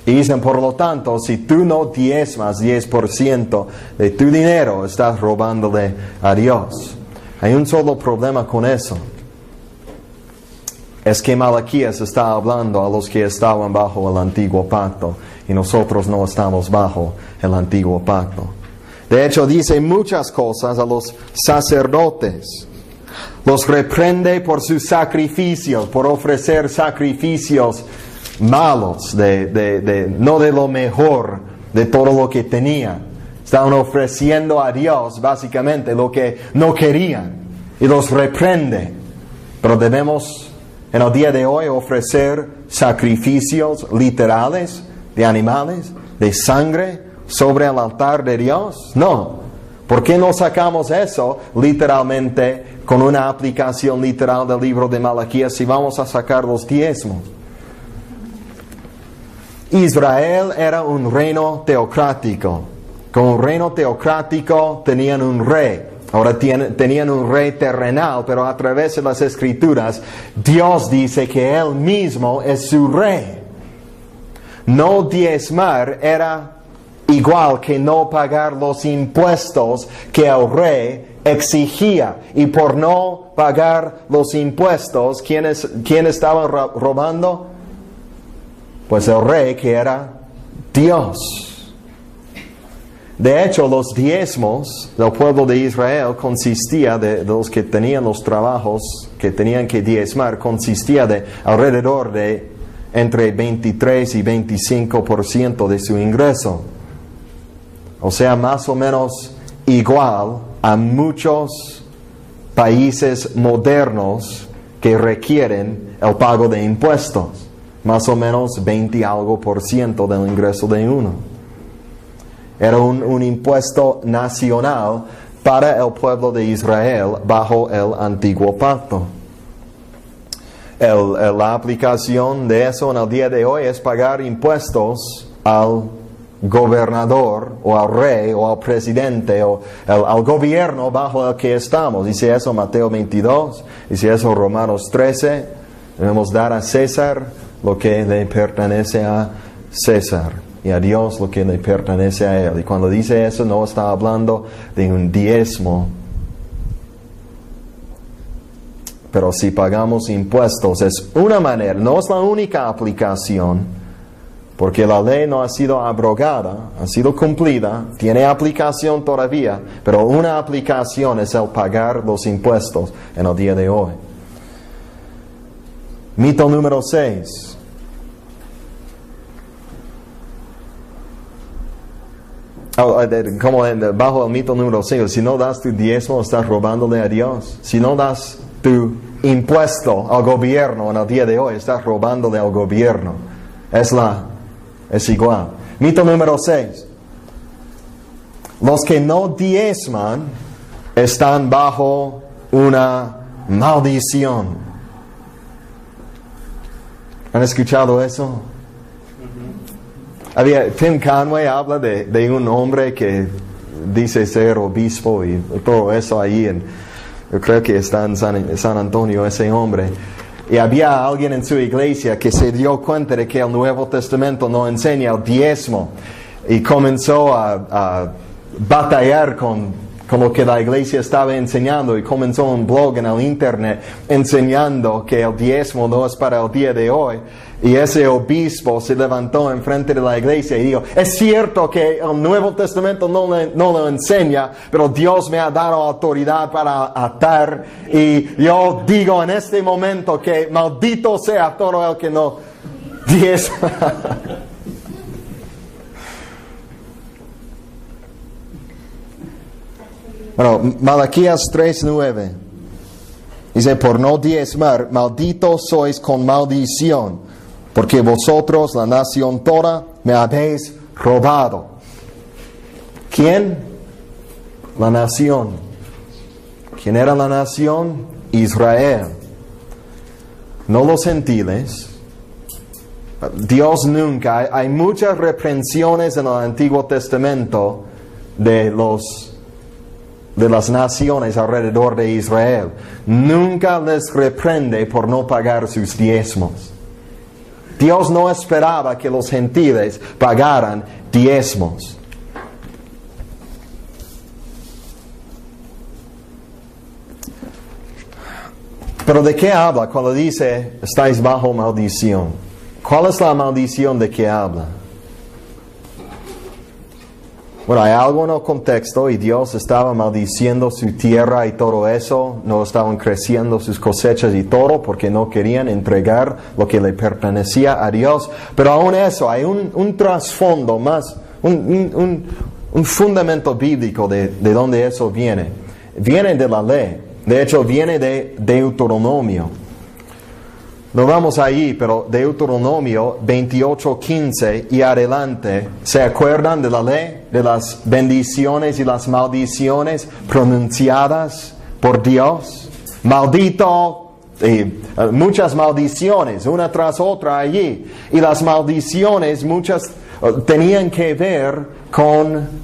Y dicen, por lo tanto, si tú no diezmas 10% de tu dinero, estás robándole a Dios. Hay un solo problema con eso. Es que Malaquías está hablando a los que estaban bajo el antiguo pacto. Y nosotros no estamos bajo el antiguo pacto. De hecho, dice muchas cosas a los sacerdotes. Los reprende por sus sacrificios, por ofrecer sacrificios malos, no de lo mejor de todo lo que tenían. Estaban ofreciendo a Dios básicamente lo que no querían y los reprende. Pero debemos en el día de hoy ofrecer sacrificios literales de animales, de sangre sobre el altar de Dios. No. ¿Por qué no sacamos eso literalmente con una aplicación literal del libro de Malaquías si vamos a sacar los diezmos? Israel era un reino teocrático. Con un reino teocrático tenían un rey. Ahora tenían un rey terrenal, pero a través de las Escrituras, Dios dice que Él mismo es su rey. No diezmar era igual que no pagar los impuestos que el rey exigía. Y por no pagar los impuestos, ¿quién estaba robando? Pues el rey, que era Dios. De hecho, los diezmos del pueblo de Israel consistía de los que tenían los trabajos que tenían que diezmar, consistía de alrededor de entre 23 y 25% de su ingreso. O sea, más o menos igual a muchos países modernos que requieren el pago de impuestos. Más o menos 20 y algo % del ingreso de uno. Era un impuesto nacional para el pueblo de Israel bajo el antiguo pacto. La aplicación de eso en el día de hoy es pagar impuestos al gobernador o al rey o al presidente o al gobierno bajo el que estamos. Dice eso Mateo 22, dice eso Romanos 13. Debemos dar a César lo que le pertenece a César y a Dios lo que le pertenece a Él. Y cuando dice eso no está hablando de un diezmo. Pero si pagamos impuestos es una manera, no es la única aplicación, porque la ley no ha sido abrogada, ha sido cumplida, tiene aplicación todavía, pero una aplicación es el pagar los impuestos en el día de hoy. Mito número 6. Como bajo el mito número 6, si no das tu diezmo, estás robándole a Dios. Si no das tu impuesto al gobierno en el día de hoy, estás robándole al gobierno. Es igual. Mito número 6. Los que no diezman están bajo una maldición. ¿Han escuchado eso? Tim Conway habla de un hombre que dice ser obispo y todo eso ahí. Yo creo que está en San Antonio ese hombre. Y había alguien en su iglesia que se dio cuenta de que el Nuevo Testamento no enseña el diezmo. Y comenzó a batallar con lo que la iglesia estaba enseñando. Y comenzó un blog en el internet enseñando que el diezmo no es para el día de hoy. Y ese obispo se levantó enfrente de la iglesia y dijo, es cierto que el Nuevo Testamento no lo enseña, pero Dios me ha dado autoridad para atar. Y yo digo en este momento que maldito sea todo el que no diezma. Bueno, Malaquías 3:9 dice, por no diezmar, malditos sois con maldición, porque vosotros, la nación toda, me habéis robado. ¿Quién? La nación. ¿Quién era la nación? Israel. No los gentiles. Dios nunca. Hay muchas reprensiones en el Antiguo Testamento de las naciones alrededor de Israel. Nunca les reprende por no pagar sus diezmos. Dios no esperaba que los gentiles pagaran diezmos. Pero ¿de qué habla cuando dice estáis bajo maldición? ¿Cuál es la maldición de que habla? Bueno, hay algo en el contexto y Dios estaba maldiciendo su tierra y todo eso. No estaban creciendo sus cosechas y todo porque no querían entregar lo que le pertenecía a Dios. Pero aún eso, hay un trasfondo más, un fundamento bíblico de donde eso viene. Viene de la ley. De hecho, viene de Deuteronomio. No vamos allí, pero Deuteronomio 28:15 y adelante, ¿se acuerdan de la ley? De las bendiciones y las maldiciones pronunciadas por Dios. Maldito, muchas maldiciones, una tras otra allí. Y las maldiciones, muchas tenían que ver con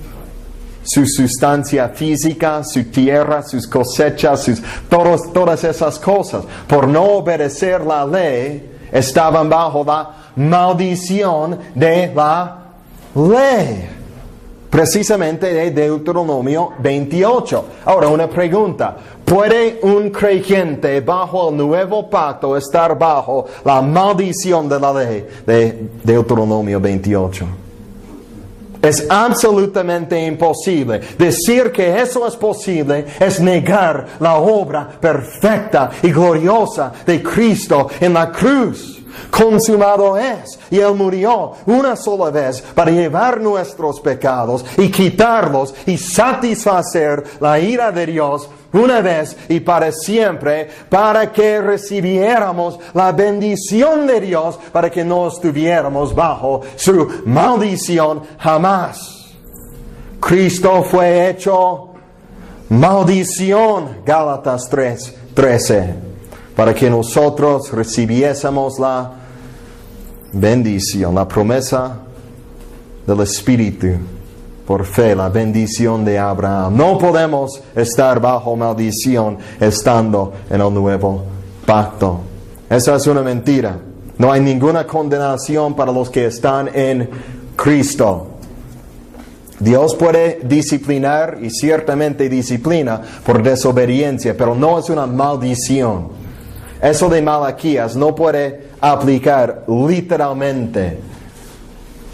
su sustancia física, su tierra, sus cosechas, todas esas cosas. Por no obedecer la ley, estaban bajo la maldición de la ley. Precisamente de Deuteronomio 28. Ahora, una pregunta. ¿Puede un creyente bajo el nuevo pacto estar bajo la maldición de la ley de Deuteronomio 28? Es absolutamente imposible. Decir que eso es posible es negar la obra perfecta y gloriosa de Cristo en la cruz. Consumado es, y Él murió una sola vez para llevar nuestros pecados y quitarlos y satisfacer la ira de Dios una vez y para siempre, para que recibiéramos la bendición de Dios, para que no estuviéramos bajo su maldición jamás. Cristo fue hecho maldición, Gálatas 3:13, para que nosotros recibiésemos la bendición, la promesa del Espíritu por fe, la bendición de Abraham. No podemos estar bajo maldición estando en el nuevo pacto. Esa es una mentira. No hay ninguna condenación para los que están en Cristo. Dios puede disciplinar y ciertamente disciplina por desobediencia, pero no es una maldición. Eso de Malaquías no puede aplicar literalmente.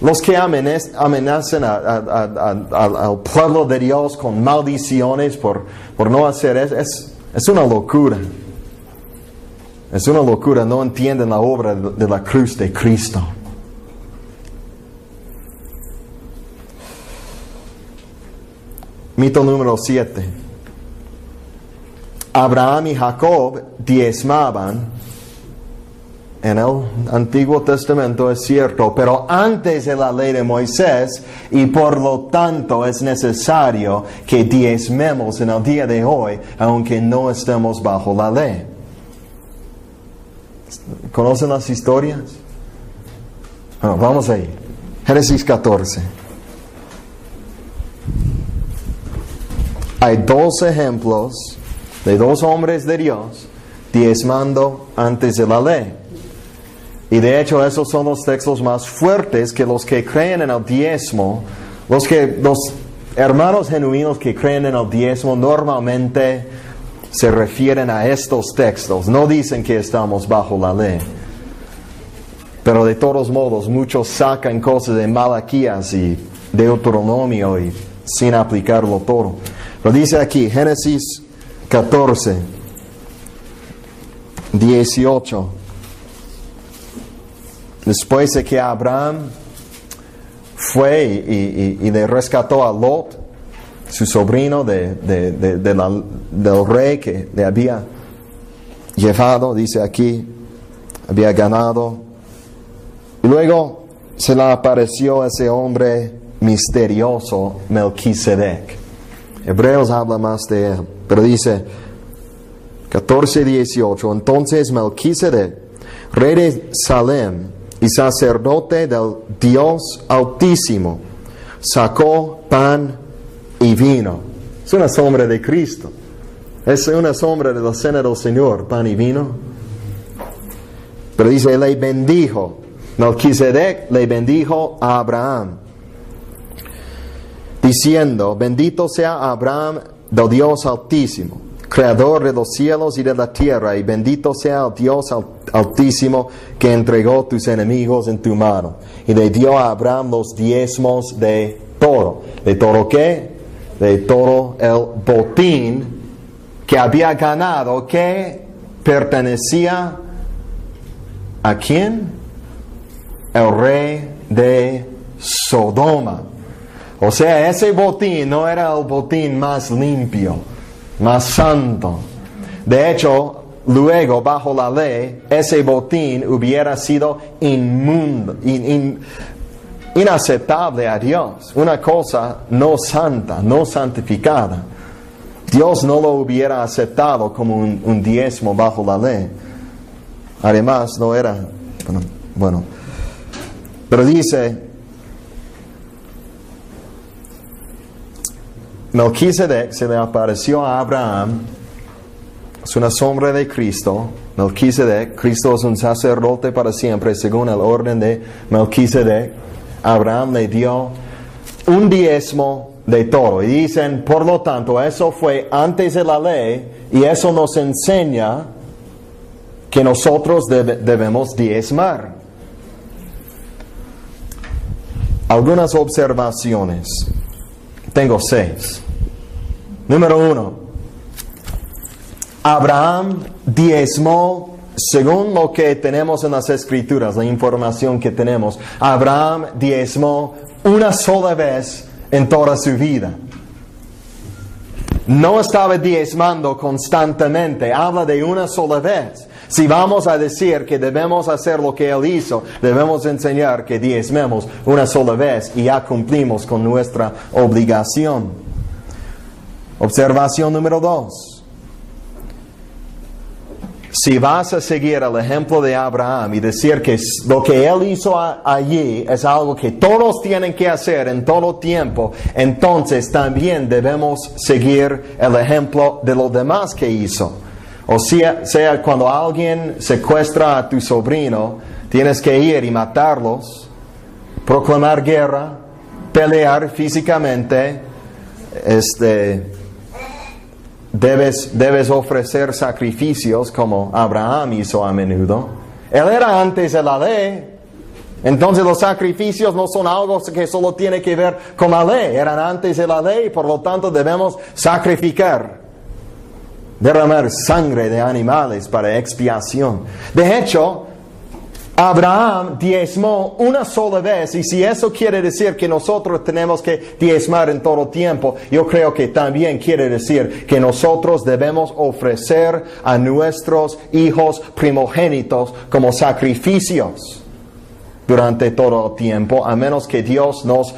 Los que amenazan al pueblo de Dios con maldiciones por no hacer eso, es una locura. Es una locura, no entienden la obra de la cruz de Cristo. Mito número 7. Abraham y Jacob diezmaban en el Antiguo Testamento, es cierto, pero antes de la ley de Moisés, y por lo tanto es necesario que diezmemos en el día de hoy, aunque no estemos bajo la ley. ¿Conocen las historias? Bueno, vamos ahí. Génesis 14. Hay 2 ejemplos de 2 hombres de Dios diezmando antes de la ley. Y de hecho esos son los textos más fuertes que los que creen en el diezmo. Los hermanos genuinos que creen en el diezmo normalmente se refieren a estos textos. No dicen que estamos bajo la ley. Pero de todos modos, muchos sacan cosas de Malaquías y Deuteronomio y sin aplicarlo todo. Pero dice aquí, Génesis 14, 18. Después de que Abraham fue y le rescató a Lot, su sobrino del rey que le había llevado, dice aquí, había ganado. Y luego se le apareció ese hombre misterioso, Melquisedec. Hebreos habla más de él, pero dice 14:18, entonces Melquisedec, rey de Salem y sacerdote del Dios Altísimo, sacó pan y vino. Es una sombra de Cristo. Es una sombra de la cena del Señor, pan y vino. Pero dice, le bendijo. Melquisedec le bendijo a Abraham, diciendo, bendito sea Abraham del Dios Altísimo, creador de los cielos y de la tierra, y bendito sea el Dios Altísimo que entregó tus enemigos en tu mano. Y le dio a Abraham los diezmos de todo. ¿De todo qué? De todo el botín que había ganado, que pertenecía ¿a quién? El rey de Sodoma. O sea, ese botín no era el botín más limpio, más santo. De hecho, luego, bajo la ley, ese botín hubiera sido inmundo, inaceptable a Dios. Una cosa no santa, no santificada. Dios no lo hubiera aceptado como un diezmo bajo la ley. Además, no era... Bueno, pero dice... Melquisedec se le apareció a Abraham, es una sombra de Cristo. Melquisedec, Cristo es un sacerdote para siempre, según el orden de Melquisedec. Abraham le dio un diezmo de todo. Y dicen, por lo tanto, eso fue antes de la ley, y eso nos enseña que nosotros debemos diezmar. Algunas observaciones. Tengo 6. Número 1. Abraham diezmó según lo que tenemos en las Escrituras, la información que tenemos. Abraham diezmó una sola vez en toda su vida. No estaba diezmando constantemente, habla de una sola vez. Si vamos a decir que debemos hacer lo que Él hizo, debemos enseñar que diezmemos una sola vez y ya cumplimos con nuestra obligación. Observación número 2. Si vas a seguir el ejemplo de Abraham y decir que lo que él hizo allí es algo que todos tienen que hacer en todo tiempo, entonces también debemos seguir el ejemplo de los demás que hizo. O sea, cuando alguien secuestra a tu sobrino, tienes que ir y matarlos, proclamar guerra, pelear físicamente, Debes ofrecer sacrificios como Abraham hizo a menudo. Él era antes de la ley. Entonces los sacrificios no son algo que solo tiene que ver con la ley. Eran antes de la ley, por lo tanto debemos sacrificar. Derramar sangre de animales para expiación. De hecho, Abraham diezmó una sola vez, y si eso quiere decir que nosotros tenemos que diezmar en todo tiempo, yo creo que también quiere decir que nosotros debemos ofrecer a nuestros hijos primogénitos como sacrificios durante todo el tiempo, a menos que Dios nos...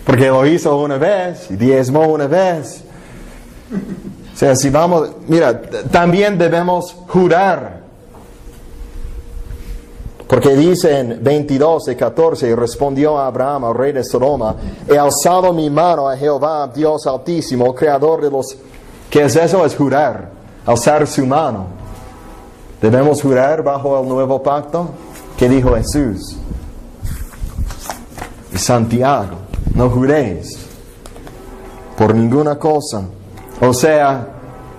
Porque lo hizo una vez, y diezmó una vez. O sea, si vamos, mira, también debemos jurar. Porque dice en 22:14, y respondió Abraham al rey de Sodoma: he alzado mi mano a Jehová, Dios Altísimo, creador de los... ¿Qué es eso? Es jurar, alzar su mano. ¿Debemos jurar bajo el nuevo pacto? ¿Qué dijo Jesús? Y Santiago: no juréis por ninguna cosa. O sea,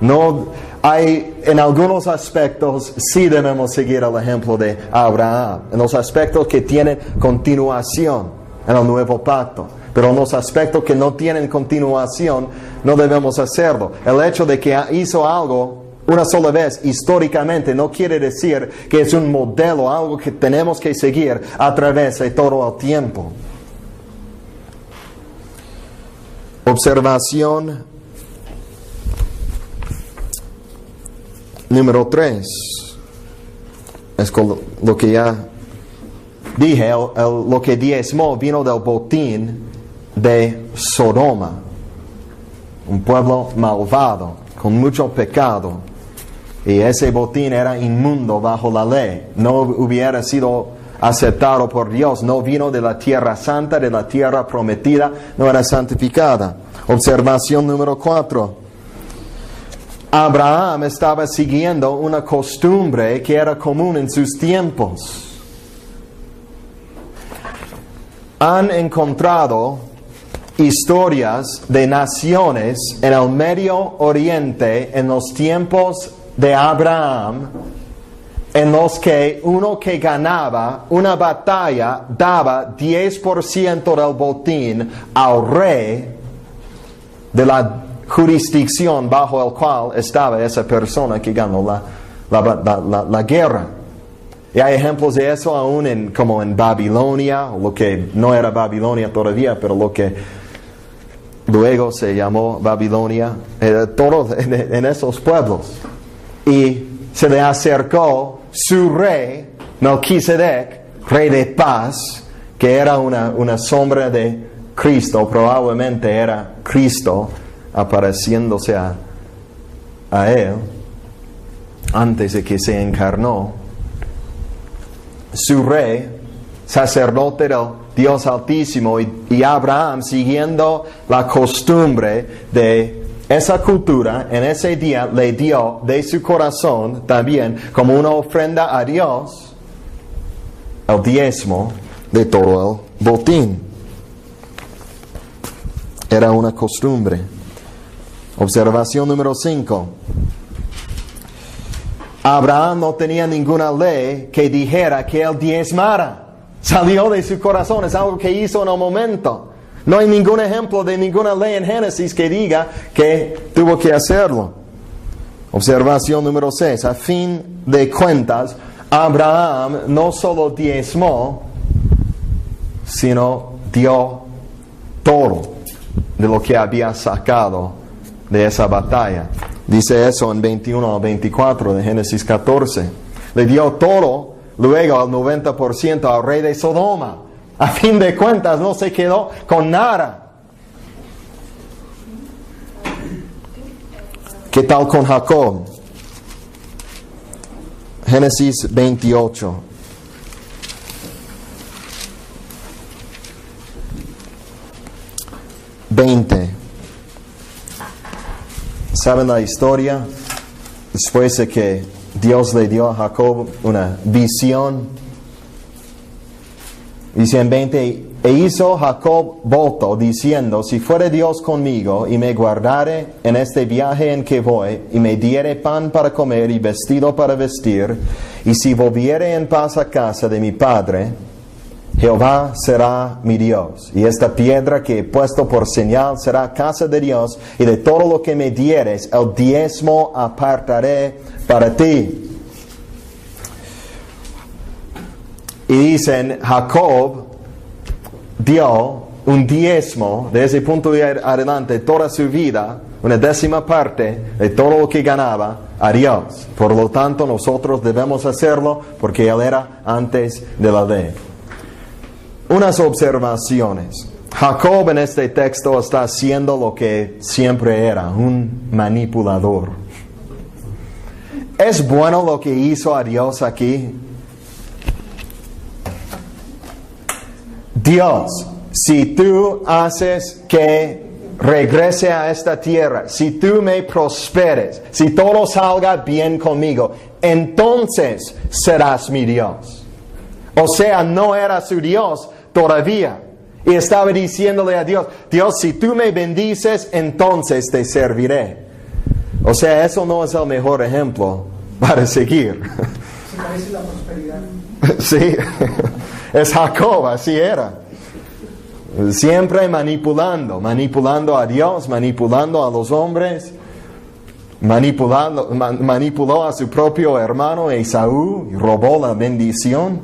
no hay, en algunos aspectos sí debemos seguir el ejemplo de Abraham, en los aspectos que tienen continuación en el nuevo pacto. Pero en los aspectos que no tienen continuación, no debemos hacerlo. El hecho de que hizo algo una sola vez históricamente no quiere decir que es un modelo, algo que tenemos que seguir a través de todo el tiempo. Observación número 3. Es lo que ya dije, lo que diezmó vino del botín de Sodoma. Un pueblo malvado, con mucho pecado. Y ese botín era inmundo bajo la ley. No hubiera sido aceptado por Dios. No vino de la tierra santa, de la tierra prometida. No era santificada. Observación número 4. Abraham estaba siguiendo una costumbre que era común en sus tiempos. Han encontrado historias de naciones en el Medio Oriente en los tiempos de Abraham, en los que uno que ganaba una batalla daba 10% del botín al rey de la jurisdicción bajo el cual estaba esa persona que ganó la guerra. Y hay ejemplos de eso aún como en Babilonia, lo que no era Babilonia todavía, pero lo que luego se llamó Babilonia, todo en esos pueblos. Y se le acercó su rey, Melquisedec, rey de paz, que era una sombra de Cristo, probablemente era Cristo apareciéndose a él antes de que se encarnó. Su rey, sacerdote del Dios Altísimo, y Abraham, siguiendo la costumbre de esa cultura, en ese día le dio de su corazón también como una ofrenda a Dios el diezmo de todo el botín. Era una costumbre. Observación número 5. Abraham no tenía ninguna ley que dijera que él diezmara. Salió de su corazón, es algo que hizo en el momento. No hay ningún ejemplo de ninguna ley en Génesis que diga que tuvo que hacerlo. Observación número 6. A fin de cuentas, Abraham no solo diezmó, sino dio todo de lo que había sacado de esa batalla. Dice eso en 21 al 24 de Génesis 14. Le dio todo, luego el 90% al rey de Sodoma, A fin de cuentas no se quedó con nada. ¿Qué tal con Jacob? Génesis 28. ¿Saben la historia? Después de que Dios le dio a Jacob una visión. Dice en 20, e hizo Jacob voto diciendo, si fuere Dios conmigo y me guardare en este viaje en que voy, y me diere pan para comer y vestido para vestir, y si volviere en paz a casa de mi padre, Jehová será mi Dios, y esta piedra que he puesto por señal será casa de Dios, y de todo lo que me dieres, el diezmo apartaré para ti. Y dicen, Jacob dio un diezmo, de ese punto de adelante, toda su vida, una décima parte de todo lo que ganaba a Dios. Por lo tanto, nosotros debemos hacerlo porque Él era antes de la ley. Unas observaciones. Jacob en este texto está haciendo lo que siempre era, un manipulador. ¿Es bueno lo que hizo a Dios aquí? Dios, si tú haces que regrese a esta tierra, si tú me prosperes, si todo salga bien conmigo, entonces serás mi Dios. O sea, no era su Dios todavía. Y estaba diciéndole a Dios, Dios, si tú me bendices, entonces te serviré. O sea, eso no es el mejor ejemplo para seguir. Se parece la prosperidad. Sí, es Jacob, así era. Siempre manipulando a Dios, manipulando a los hombres, manipuló a su propio hermano Esaú y robó la bendición.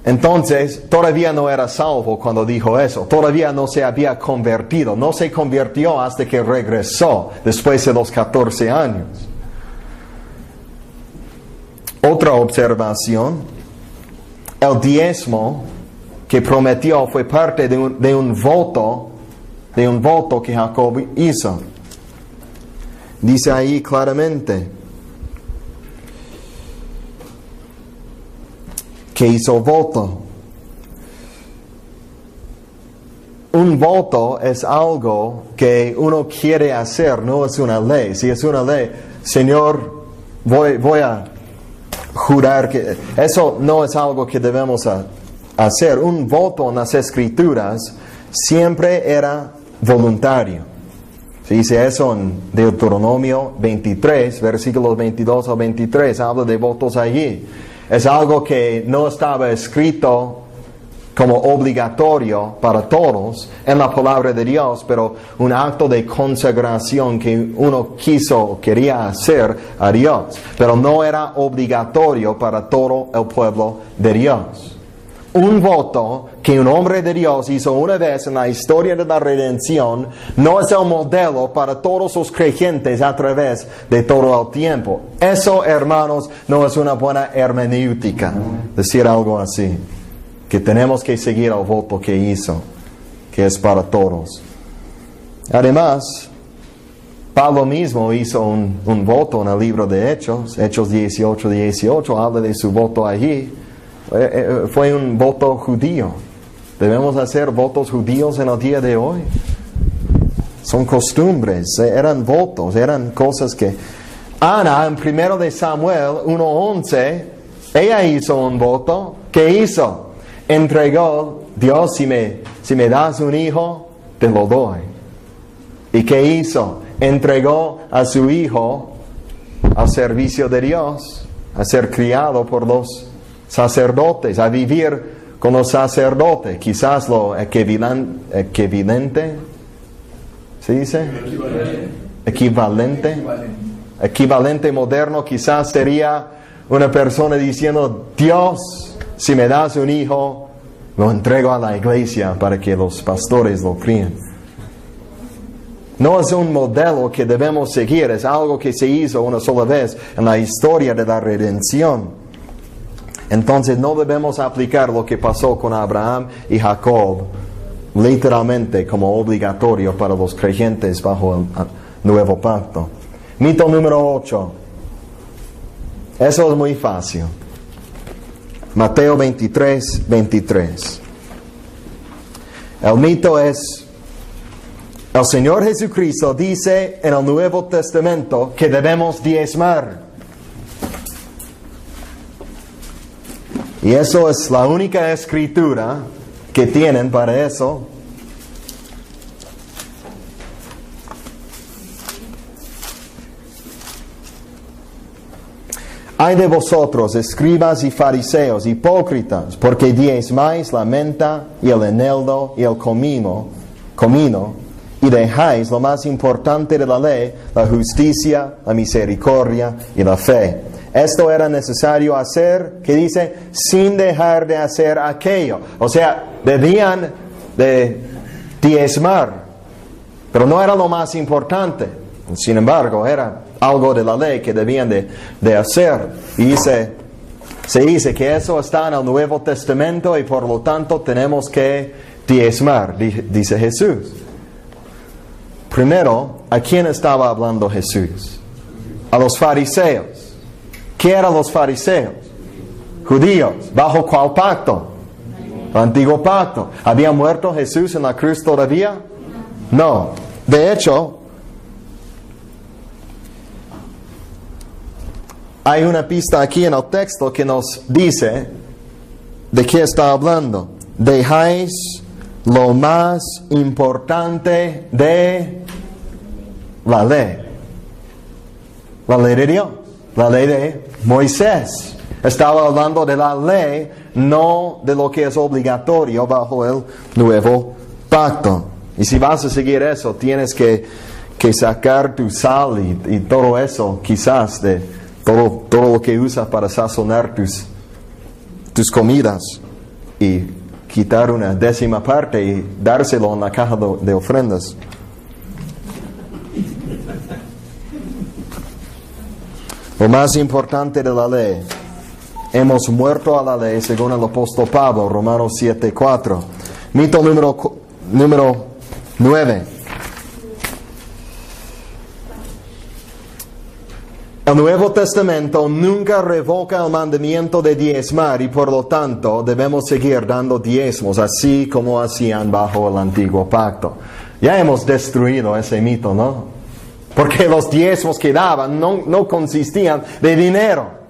Entonces, todavía no era salvo cuando dijo eso. Todavía no se había convertido. No se convirtió hasta que regresó después de los 14 años. Otra observación, el diezmo que prometió fue parte de un voto que Jacob hizo. Dice ahí claramente que hizo voto. Un voto es algo que uno quiere hacer, no es una ley. Si es una ley, Señor, voy a jurar que... Eso no es algo que debemos hacer. Un voto en las Escrituras siempre era voluntario. Se dice eso en Deuteronomio 23, versículos 22 al 23, habla de votos allí. Es algo que no estaba escrito como obligatorio para todos en la palabra de Dios, pero un acto de consagración que uno quería hacer a Dios, pero no era obligatorio para todo el pueblo de Dios. Un voto que un hombre de Dios hizo una vez en la historia de la redención no es el modelo para todos los creyentes a través de todo el tiempo. Eso, hermanos, no es una buena hermenéutica, decir algo así. Que tenemos que seguir el voto que hizo, que es para todos. Además, Pablo mismo hizo un voto en el libro de Hechos 18, habla de su voto allí. Fue un voto judío. ¿Debemos hacer votos judíos en el día de hoy? Son costumbres, eran votos, eran cosas que... Ana, en 1 de Samuel 1:11, ella hizo un voto. ¿Qué hizo? Entregó, Dios, si me das un hijo, te lo doy. ¿Y qué hizo? Entregó a su hijo al servicio de Dios, a ser criado por los sacerdotes, a vivir con los sacerdotes. Quizás lo equivalente, ¿se dice? Equivalente moderno quizás sería una persona diciendo, Dios, si me das un hijo, lo entrego a la iglesia para que los pastores lo críen. No es un modelo que debemos seguir, es algo que se hizo una sola vez en la historia de la redención. Entonces no debemos aplicar lo que pasó con Abraham y Jacob literalmente como obligatorio para los creyentes bajo el nuevo pacto. Mito número 8. Eso es muy fácil. Mateo 23:23. El mito es: el Señor Jesucristo dice en el Nuevo Testamento que debemos diezmar. Y eso es la única escritura que tienen para eso. Ay de vosotros, escribas y fariseos, hipócritas, porque diezmáis la menta y el eneldo y el comino, y dejáis lo más importante de la ley, la justicia, la misericordia y la fe. Esto era necesario hacer, que dice, sin dejar de hacer aquello. O sea, debían de diezmar, pero no era lo más importante. Sin embargo, era algo de la ley que debían de hacer. Y se dice que eso está en el Nuevo Testamento y por lo tanto tenemos que diezmar, dice Jesús. Primero, ¿a quién estaba hablando Jesús? A los fariseos. ¿Qué eran los fariseos? Judíos. ¿Bajo cuál pacto? El antiguo pacto. ¿Había muerto Jesús en la cruz todavía? No. De hecho, hay una pista aquí en el texto que nos dice de qué está hablando. Dejáis lo más importante de la ley. La ley de Dios. La ley de Moisés. Estaba hablando de la ley, no de lo que es obligatorio bajo el nuevo pacto. Y si vas a seguir eso, tienes que sacar tu sal y todo eso, quizás, de todo lo que usas para sazonar tus comidas. Y quitar una décima parte y dárselo en la caja de ofrendas. Lo más importante de la ley. Hemos muerto a la ley según el apóstol Pablo, Romanos 7:4. Mito número 9. El Nuevo Testamento nunca revoca el mandamiento de diezmar y por lo tanto debemos seguir dando diezmos así como hacían bajo el antiguo pacto. Ya hemos destruido ese mito, ¿no? Porque los diezmos que daban no consistían de dinero.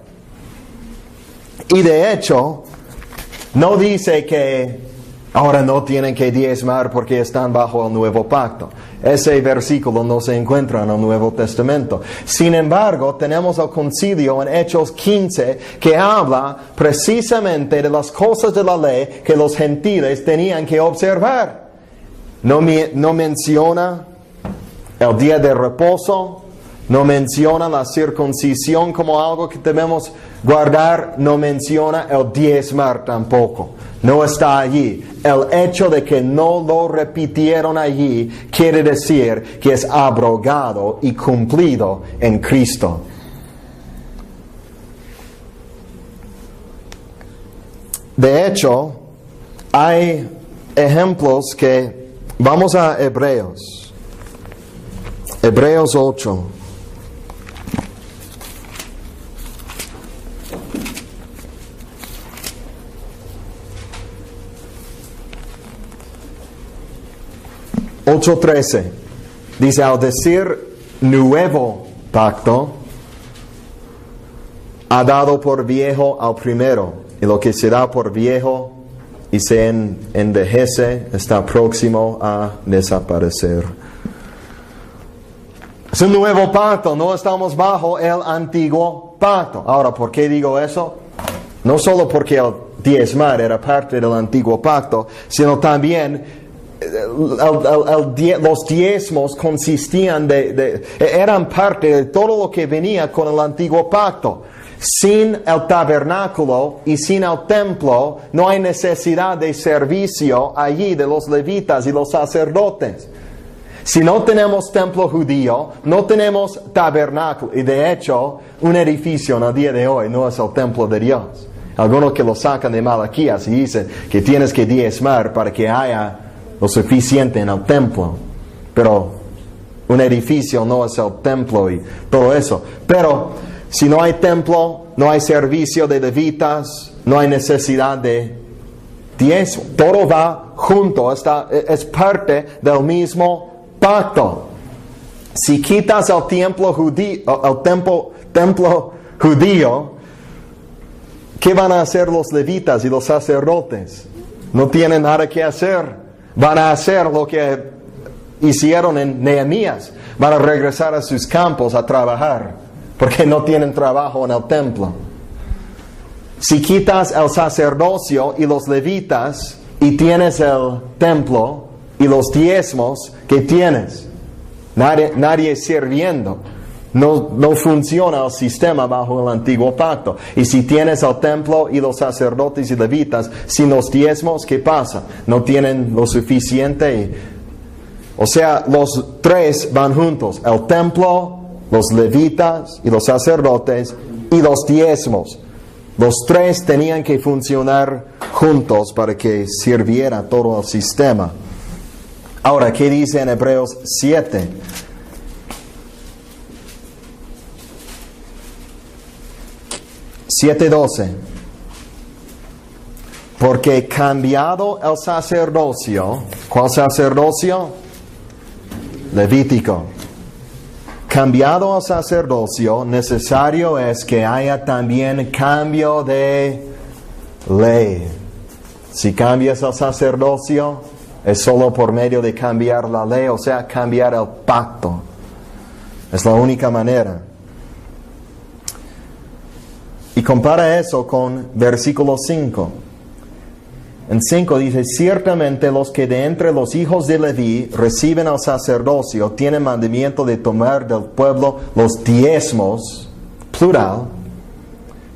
Y de hecho, no dice que ahora no tienen que diezmar porque están bajo el nuevo pacto. Ese versículo no se encuentra en el Nuevo Testamento. Sin embargo, tenemos el concilio en Hechos 15 que habla precisamente de las cosas de la ley que los gentiles tenían que observar. No menciona el día de reposo, no menciona la circuncisión como algo que debemos guardar, no menciona el diezmar tampoco. No está allí. El hecho de que no lo repitieron allí quiere decir que es abrogado y cumplido en Cristo. De hecho, hay ejemplos que... Vamos a Hebreos. Hebreos 8. Dice, al decir nuevo pacto, ha dado por viejo al primero, y lo que se da por viejo y se envejece está próximo a desaparecer. Es un nuevo pacto, no estamos bajo el antiguo pacto. Ahora, ¿por qué digo eso? No solo porque el diezmar era parte del antiguo pacto, sino también los diezmos consistían eran parte de todo lo que venía con el antiguo pacto. Sin el tabernáculo y sin el templo no hay necesidad de servicio allí de los levitas y los sacerdotes. Si no tenemos templo judío, no tenemos tabernáculo. Y de hecho, un edificio en el día de hoy no es el templo de Dios. Algunos que lo sacan de Malaquías y dicen que tienes que diezmar para que haya lo suficiente en el templo. Pero un edificio no es el templo y todo eso. Pero si no hay templo, no hay servicio de levitas, no hay necesidad de diezmo. Todo va junto, es parte del mismo pacto. Si quitas el templo judío, ¿qué van a hacer los levitas y los sacerdotes? No tienen nada que hacer. Van a hacer lo que hicieron en Nehemías. Van a regresar a sus campos a trabajar, porque no tienen trabajo en el templo. Si quitas el sacerdocio y los levitas y tienes el templo y los diezmos, ¿qué tienes? Nadie sirviendo. No funciona el sistema bajo el antiguo pacto. Y si tienes el templo y los sacerdotes y levitas, sin los diezmos, ¿qué pasa? No tienen lo suficiente. O sea, los tres van juntos. El templo, los levitas y los sacerdotes y los diezmos. Los tres tenían que funcionar juntos para que sirviera todo el sistema. Ahora, ¿qué dice en Hebreos 7? Porque cambiado el sacerdocio, ¿cuál sacerdocio? Levítico. Cambiado el sacerdocio, necesario es que haya también cambio de ley. Si cambias el sacerdocio, es solo por medio de cambiar la ley, o sea, cambiar el pacto. Es la única manera. Y compara eso con versículo 5. En 5 dice, ciertamente los que de entre los hijos de Leví reciben al sacerdocio tienen mandamiento de tomar del pueblo los diezmos, plural,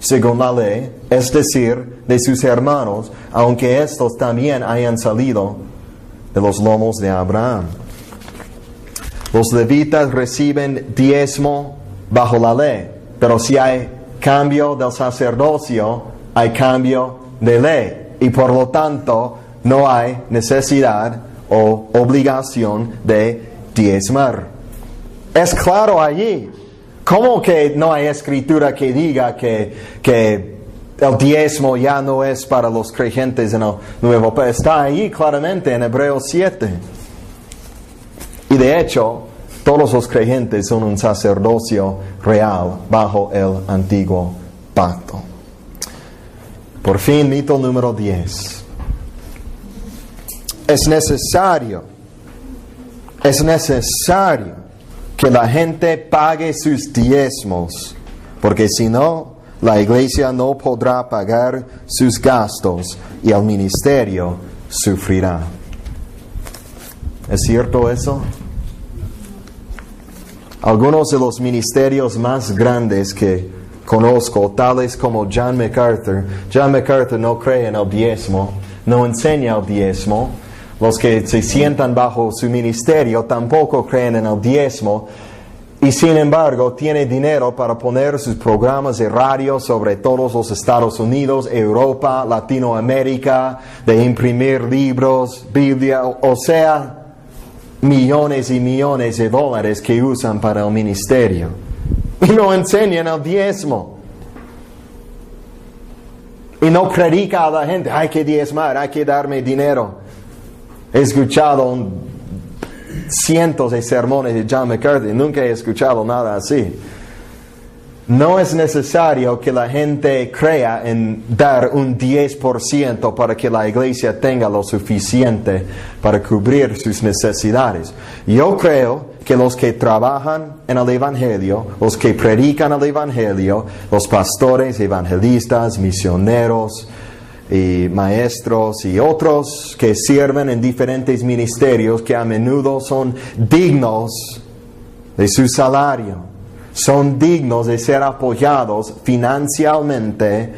según la ley, es decir, de sus hermanos, aunque estos también hayan salido de los lomos de Abraham. Los levitas reciben diezmo bajo la ley, pero si hay cambio del sacerdocio, hay cambio de ley. Y por lo tanto, no hay necesidad o obligación de diezmar. Es claro allí. ¿Cómo que no hay escritura que diga que el diezmo ya no es para los creyentes en el Nuevo Pacto? Está ahí claramente en Hebreos 7. Y de hecho, todos los creyentes son un sacerdocio real bajo el antiguo pacto. Por fin, mito número 10. Es necesario que la gente pague sus diezmos, porque si no, la iglesia no podrá pagar sus gastos y el ministerio sufrirá. ¿Es cierto eso? Algunos de los ministerios más grandes que conozco, tales como John MacArthur. John MacArthur no cree en el diezmo, no enseña el diezmo. Los que se sientan bajo su ministerio tampoco creen en el diezmo. Y sin embargo, tiene dinero para poner sus programas de radio sobre todos los Estados Unidos, Europa, Latinoamérica, de imprimir libros, Biblia, o sea, millones y millones de dólares que usan para el ministerio. Y no enseñan el diezmo. Y no predica a la gente, hay que diezmar, hay que darme dinero. He escuchado cientos de sermones de John MacArthur, nunca he escuchado nada así. No es necesario que la gente crea en dar un 10% para que la iglesia tenga lo suficiente para cubrir sus necesidades. Yo creo que los que trabajan en el Evangelio, los que predican el Evangelio, los pastores, evangelistas, misioneros y maestros y otros que sirven en diferentes ministerios que a menudo son dignos de su salario, son dignos de ser apoyados financieramente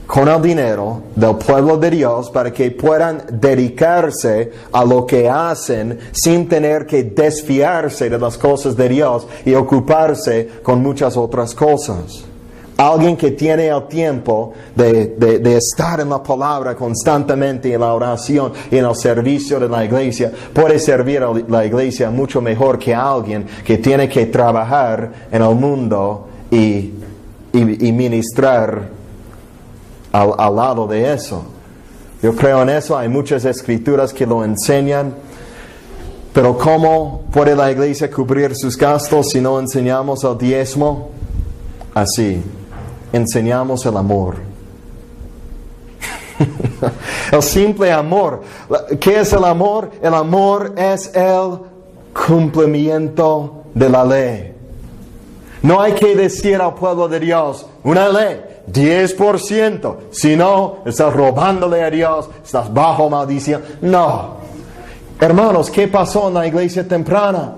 con el dinero del pueblo de Dios para que puedan dedicarse a lo que hacen sin tener que desfiarse de las cosas de Dios y ocuparse con muchas otras cosas. Alguien que tiene el tiempo de estar en la palabra constantemente, en la oración y en el servicio de la iglesia, puede servir a la iglesia mucho mejor que alguien que tiene que trabajar en el mundo y ministrar al lado de eso. Yo creo en eso, hay muchas escrituras que lo enseñan. Pero ¿cómo puede la iglesia cubrir sus gastos si no enseñamos el diezmo? Así, enseñamos el amor. El simple amor. ¿Qué es el amor? El amor es el cumplimiento de la ley. No hay que decir al pueblo de Dios, una ley, 10%. Si no, estás robándole a Dios, estás bajo maldición. No. Hermanos, ¿qué pasó en la iglesia temprana?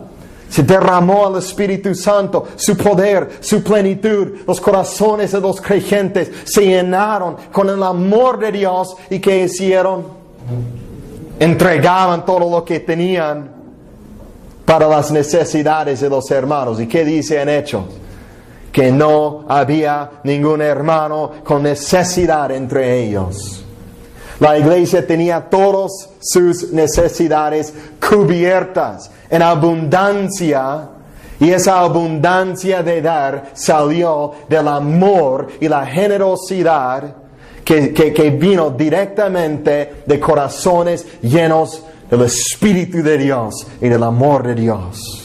Se derramó el Espíritu Santo, su poder, su plenitud. Los corazones de los creyentes se llenaron con el amor de Dios. ¿Y qué hicieron? Entregaban todo lo que tenían para las necesidades de los hermanos. ¿Y qué dice en Hechos? Que no había ningún hermano con necesidad entre ellos. La iglesia tenía todas sus necesidades cubiertas en abundancia, y esa abundancia de dar salió del amor y la generosidad que vino directamente de corazones llenos del Espíritu de Dios y del amor de Dios.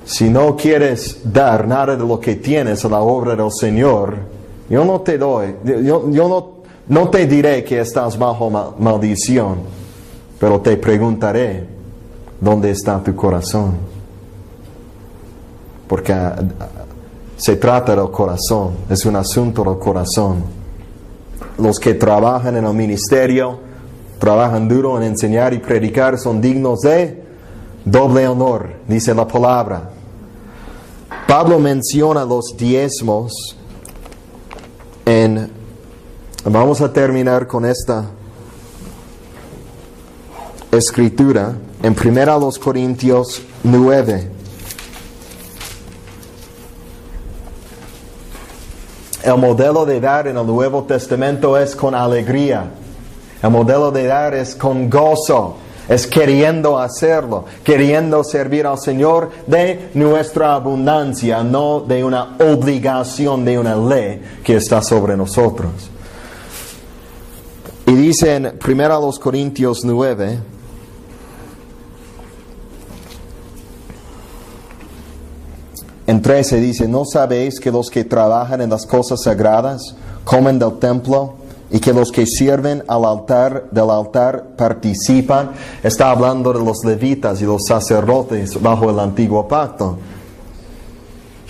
Si no quieres dar nada de lo que tienes a la obra del Señor, yo no te doy, yo no te diré que estás bajo maldición, pero te preguntaré, ¿dónde está tu corazón? Porque se trata del corazón, es un asunto del corazón. Los que trabajan en el ministerio, trabajan duro en enseñar y predicar, son dignos de doble honor, dice la palabra. Pablo menciona los diezmos vamos a terminar con esta escritura en 1 Corintios 9. El modelo de dar en el Nuevo Testamento es con alegría. El modelo de dar es con gozo. Es queriendo hacerlo, queriendo servir al Señor de nuestra abundancia, no de una obligación, de una ley que está sobre nosotros. Y dice en 1 Corintios 9, en 13 dice, ¿no sabéis que los que trabajan en las cosas sagradas comen del templo, y que los que sirven del altar participan? Está hablando de los levitas y los sacerdotes bajo el antiguo pacto.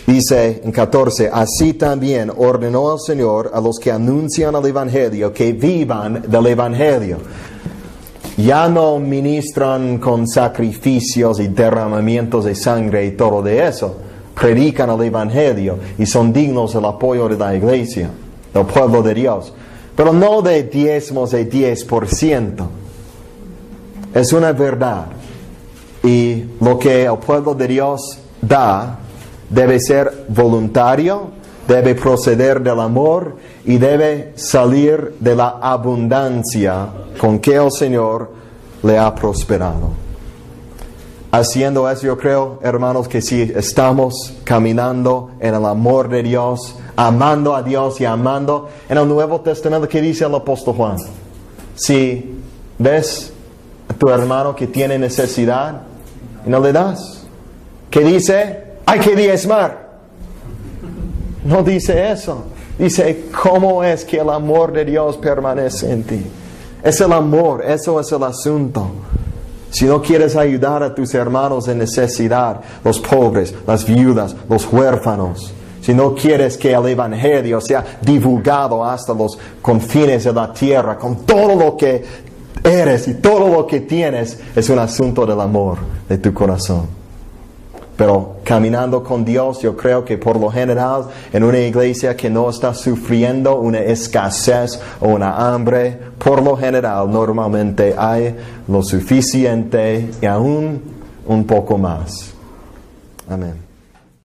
Dice en 14, así también ordenó el Señor a los que anuncian el Evangelio que vivan del Evangelio. Ya no ministran con sacrificios y derramamientos de sangre y todo de eso. Predican el Evangelio y son dignos del apoyo de la iglesia, del pueblo de Dios. Pero no de diezmos de 10%. Es una verdad. Y lo que el pueblo de Dios da debe ser voluntario, debe proceder del amor y debe salir de la abundancia con que el Señor le ha prosperado. Haciendo eso, yo creo, hermanos, que si estamos caminando en el amor de Dios, amando a Dios y amando en el Nuevo Testamento, que dice el apóstol Juan, si ves a tu hermano que tiene necesidad y no le das, ¿qué dice? Hay que diezmar. No dice eso. Dice, ¿cómo es que el amor de Dios permanece en ti? Es el amor, eso es el asunto. Si no quieres ayudar a tus hermanos en necesidad, los pobres, las viudas, los huérfanos, si no quieres que el Evangelio sea divulgado hasta los confines de la tierra, con todo lo que eres y todo lo que tienes, es un asunto del amor de tu corazón. Pero caminando con Dios, yo creo que por lo general, en una iglesia que no está sufriendo una escasez o una hambre, por lo general, normalmente hay lo suficiente y aún un poco más. Amén.